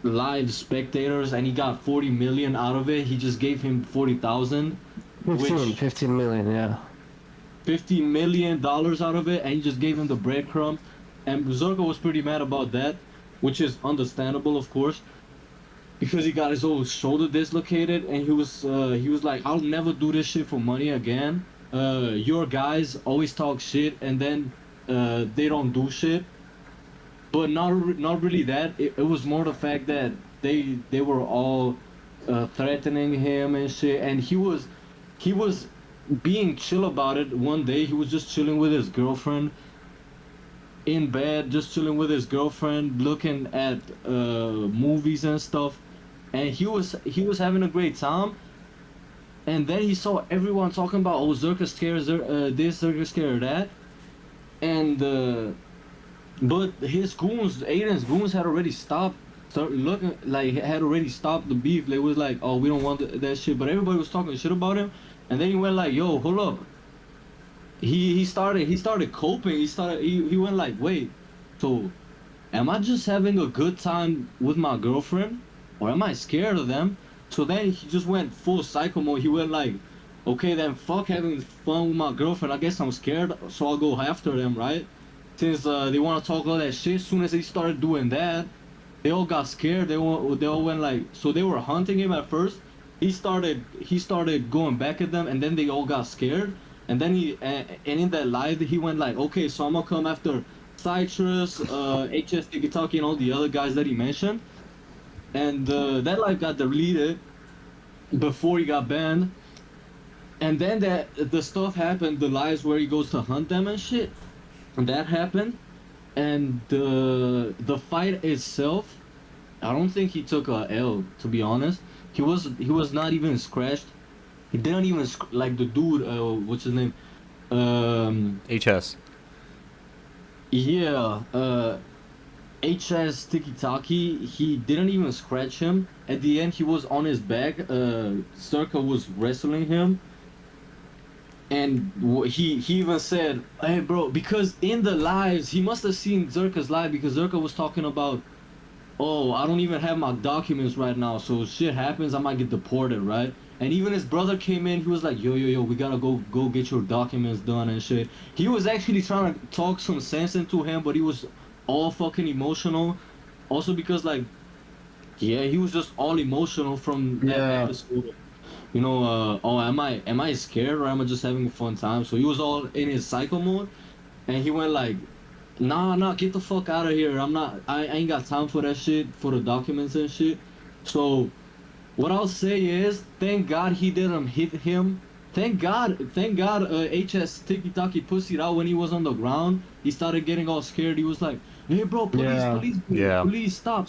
live spectators, and he got 40 million out of it. He just gave him 40,000, 15 million, yeah. $50 million out of it, and he just gave him the breadcrumb. And Zherka was pretty mad about that, which is understandable, of course, because he got his whole shoulder dislocated, and he was like, I'll never do this shit for money again. Your guys always talk shit, and then they don't do shit. But not really that. It was more the fact that they were all threatening him and shit, and he was being chill about it. One day he was just chilling with his girlfriend in bed, just chilling with his girlfriend, looking at movies and stuff, and he was having a great time. And then he saw everyone talking about, oh, Zherka scared this, Zherka scared that, and but his goons, Aiden's goons, had already stopped the beef. They was like, oh, we don't want that shit, but everybody was talking shit about him. And then he went like, yo, hold up. He started coping. He went like, wait, so am I just having a good time with my girlfriend, or am I scared of them? So then he just went full psycho mode. He went like, okay, then fuck having fun with my girlfriend. I guess I'm scared, so I'll go after them, right? Since they want to talk all that shit. As soon as he started doing that, they all got scared. They all went like, so they were hunting him at first. He started going back at them, and then they all got scared. And then and in that live, he went like, okay, so I'm gonna come after Citrus, HS Tiki Toki, and all the other guys that he mentioned. And that live got deleted before he got banned. And then the stuff happened, the lives where he goes to hunt them and shit. And that happened. And the fight itself, I don't think he took a L, to be honest. He was not even scratched. He didn't even like the dude. What's his name? HS. Yeah. HS Tiki Taki. He didn't even scratch him. At the end, he was on his back. Zherka was wrestling him, and he even said, "Hey, bro," because in the lives, he must have seen Zherka's live, because Zherka was talking about, oh, I don't even have my documents right now, so shit happens, I might get deported, right? And even his brother came in, he was like, yo, we gotta go get your documents done and shit. He was actually trying to talk some sense into him, but he was all fucking emotional. Also because, like, yeah, he was just all emotional from that episode. oh, am I scared or am I just having a fun time? So he was all in his psycho mode, and he went like, nah, get the fuck out of here. I ain't got time for that shit, for the documents and shit. So what I'll say is, thank God he didn't hit him. Thank God, HS Tiki Taki pussied out when he was on the ground. He started getting all scared. He was like, hey bro, police, Yeah. police, Yeah. police, stop.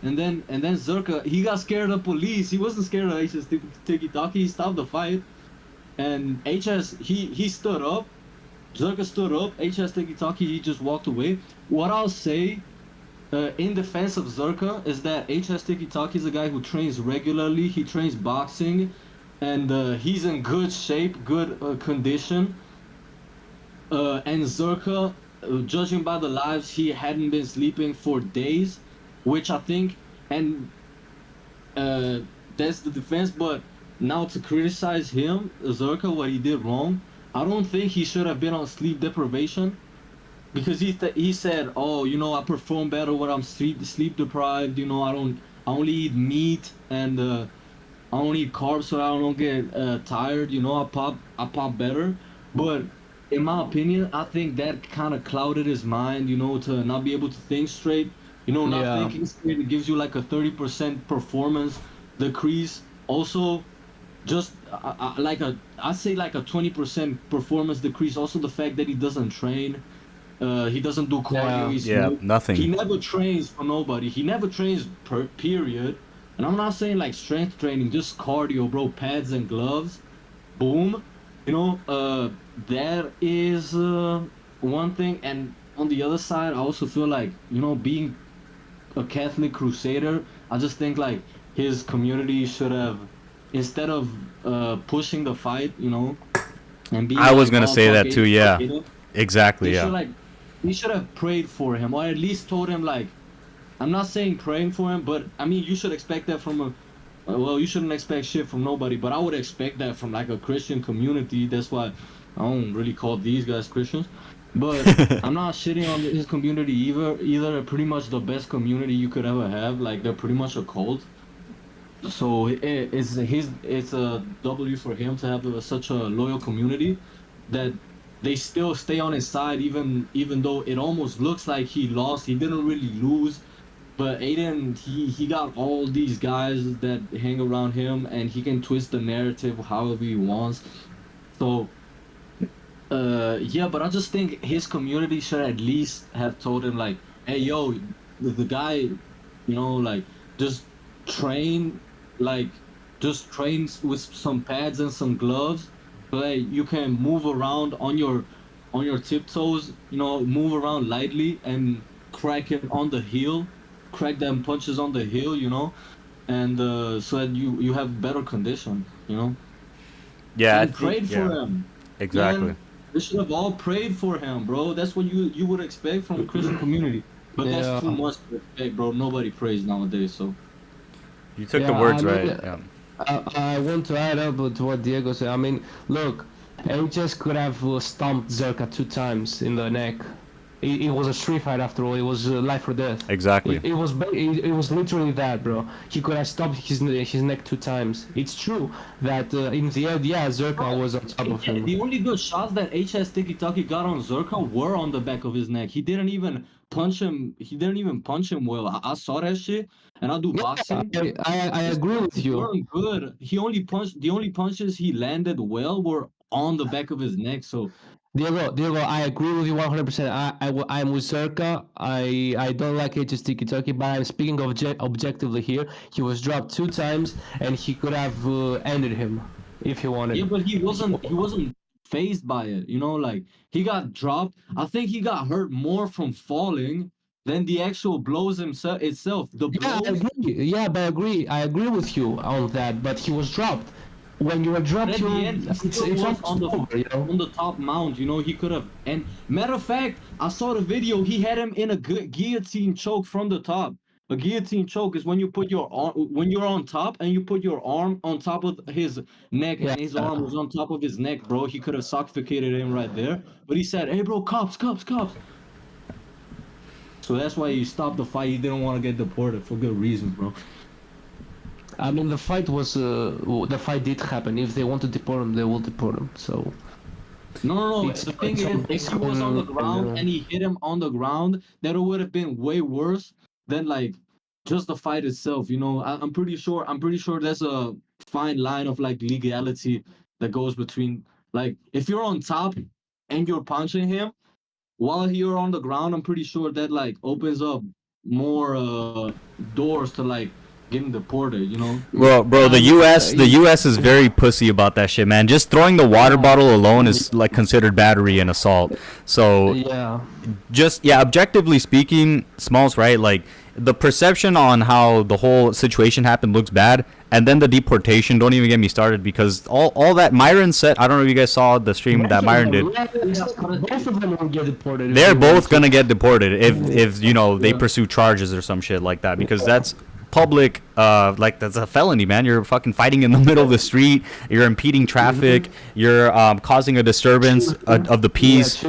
And then Zherka, he got scared of police. He wasn't scared of HS Tiki Taki. He stopped the fight. And HS, he stood up. Zherka stood up. HS Tiki Taki, he just walked away. What I'll say in defense of Zherka is that HS Tiki Taki is a guy who trains regularly. He trains boxing, and he's in good shape, good condition. And Zherka, judging by the lives, he hadn't been sleeping for days, which I think, and uh, that's the defense. But now to criticize him, Zherka, what he did wrong, I don't think he should have been on sleep deprivation because he said, oh, I perform better when I'm sleep deprived. I only eat meat and I only eat carbs so I don't get tired. I pop better. But in my opinion, I think that kind of clouded his mind. To not be able to think straight. Not Yeah. thinking straight. It gives you like a 30% performance decrease. Also, just I say like a 20% performance decrease. Also, the fact that he doesn't train. He doesn't do cardio. Yeah. He's Yeah, smooth. nothing. He never trains for nobody. He never trains period. And I'm not saying like strength training, just cardio, bro. Pads and gloves. Boom. That is one thing. And on the other side, I also feel like being a Catholic crusader, I just think like his community should have, instead of pushing the fight, and being I was like, gonna oh say fuck that it, too. fuck Yeah, it, exactly. they should Yeah. like they should have prayed for him, or at least told him like, I'm not saying praying for him, but I mean you should expect that from well, you shouldn't expect shit from nobody, but I would expect that from like a Christian community. That's why I don't really call these guys Christians. But I'm not shitting on his community either. Either pretty much the best community you could ever have. Like they're pretty much a cult. So it's a W for him to have such a loyal community that they still stay on his side, even though it almost looks like he lost. He didn't really lose, but Aiden, he got all these guys that hang around him, and he can twist the narrative however he wants. So yeah, but I just think his community should at least have told him like, hey yo, the guy, like just train, like just train with some pads and some gloves, so that you can move around on your tiptoes, move around lightly and crack it on the heel, crack them punches on the heel, and so that you have better condition. Yeah, I And think. prayed for Yeah, him. exactly. Man, they should have all prayed for him, bro. That's what you would expect from a Christian community. But that's Yeah. too much to expect, bro. Nobody prays nowadays, so You took the Yeah. words right. Yeah. I want to add up to what Diego said. I mean, look, HS could have stomped Zerka 2 times in the neck. It was a street fight after all. It was life or death. Exactly. It was literally that, bro. He could have stopped his neck 2 times. It's true that in the end, yeah, Zerka was on top of him. the only good shots that HS Tiki Taki got on Zherka were on the back of his neck. He didn't even punch him. He didn't even punch him well. I saw that shit, and I do Yeah, boxing. I His agree with punches you. weren't good. The only punches he landed well were on the back of his neck. So Diego, I agree with you 100%. I'm with Zerka. I don't like HS Tiki Taki, but I'm speaking objectively here. He was dropped 2 times, and he could have ended him if he wanted. yeah, but he wasn't phased by it. Like he got dropped. I think he got hurt more from falling than the actual blows itself. The Yeah, I blows. agree. Yeah, but I agree with you on that. But he was dropped. When you are But dropped, at the end, he it's still was almost over. on the top mount. He could have. And matter of fact, I saw the video. He had him in a guillotine choke from the top. A guillotine choke is when you put your arm when you're on top and you put your arm on top of his neck, Yeah. and his arm was on top of his neck, bro. He could have suffocated him right there. But he said, "Hey, bro, cops, cops, cops." So that's why he stopped the fight. He didn't want to get deported for good reasons, bro. I mean, the fight did happen. If they want to deport him, they will deport him. So No. It's- The thing it's is, all if he was on the based on, ground and he hit him on the ground, that would have been way worse than like just the fight itself. You know, I'm pretty sure. I'm pretty sure there's a fine line of like legality that goes between like if you're on top and you're punching him while you're on the ground. I'm pretty sure that like opens up more doors to like getting deported. You know. Well, bro, the U.S. is very pussy about that shit, man. Just throwing the water bottle alone is like considered battery and assault. So yeah. just objectively speaking, Smalls, right? Like the perception on how the whole situation happened looks bad, and then the deportation. Don't even get me started because all that Myron said. I don't know if you guys saw the stream that Myron did. Both of them will get deported. if They're they both want to. gonna get deported if you know they pursue charges or some shit like that because that's public like that's a felony, man. You're fucking fighting in the middle of the street, you're impeding traffic, you're causing a disturbance of the peace,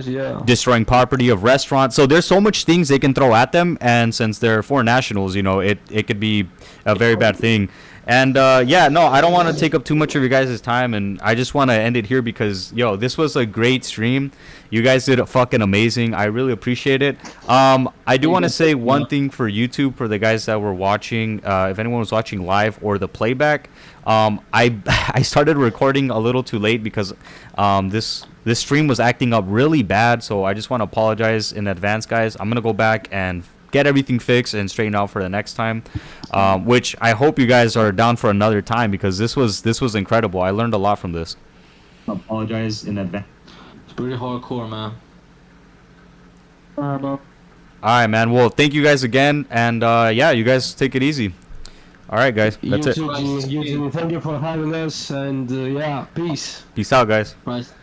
Yeah. destroying property of restaurants. So there's so much things they can throw at them, and since they're foreign nationals, you know, it could be a very bad thing. And yeah, no, I don't want to take up too much of your guys' time, and I just want to end it here because, yo, this was a great stream. You guys did fucking amazing. I really appreciate it. I do want to say one thing for YouTube, for the guys that were watching, if anyone was watching live or the playback, I started recording a little too late because this stream was acting up really bad, so I just want to apologize in advance, guys. I'm going to go back and get everything fixed and straightened out for the next time, which I hope you guys are down for another time because this was incredible. I learned a lot from this. Apologize in advance. It's pretty hardcore, man. All right, man. Well, thank you guys again, and yeah, you guys take it easy. All right, guys. That's it. You too. Thank you for having us, and yeah, peace. Peace out, guys. Christ.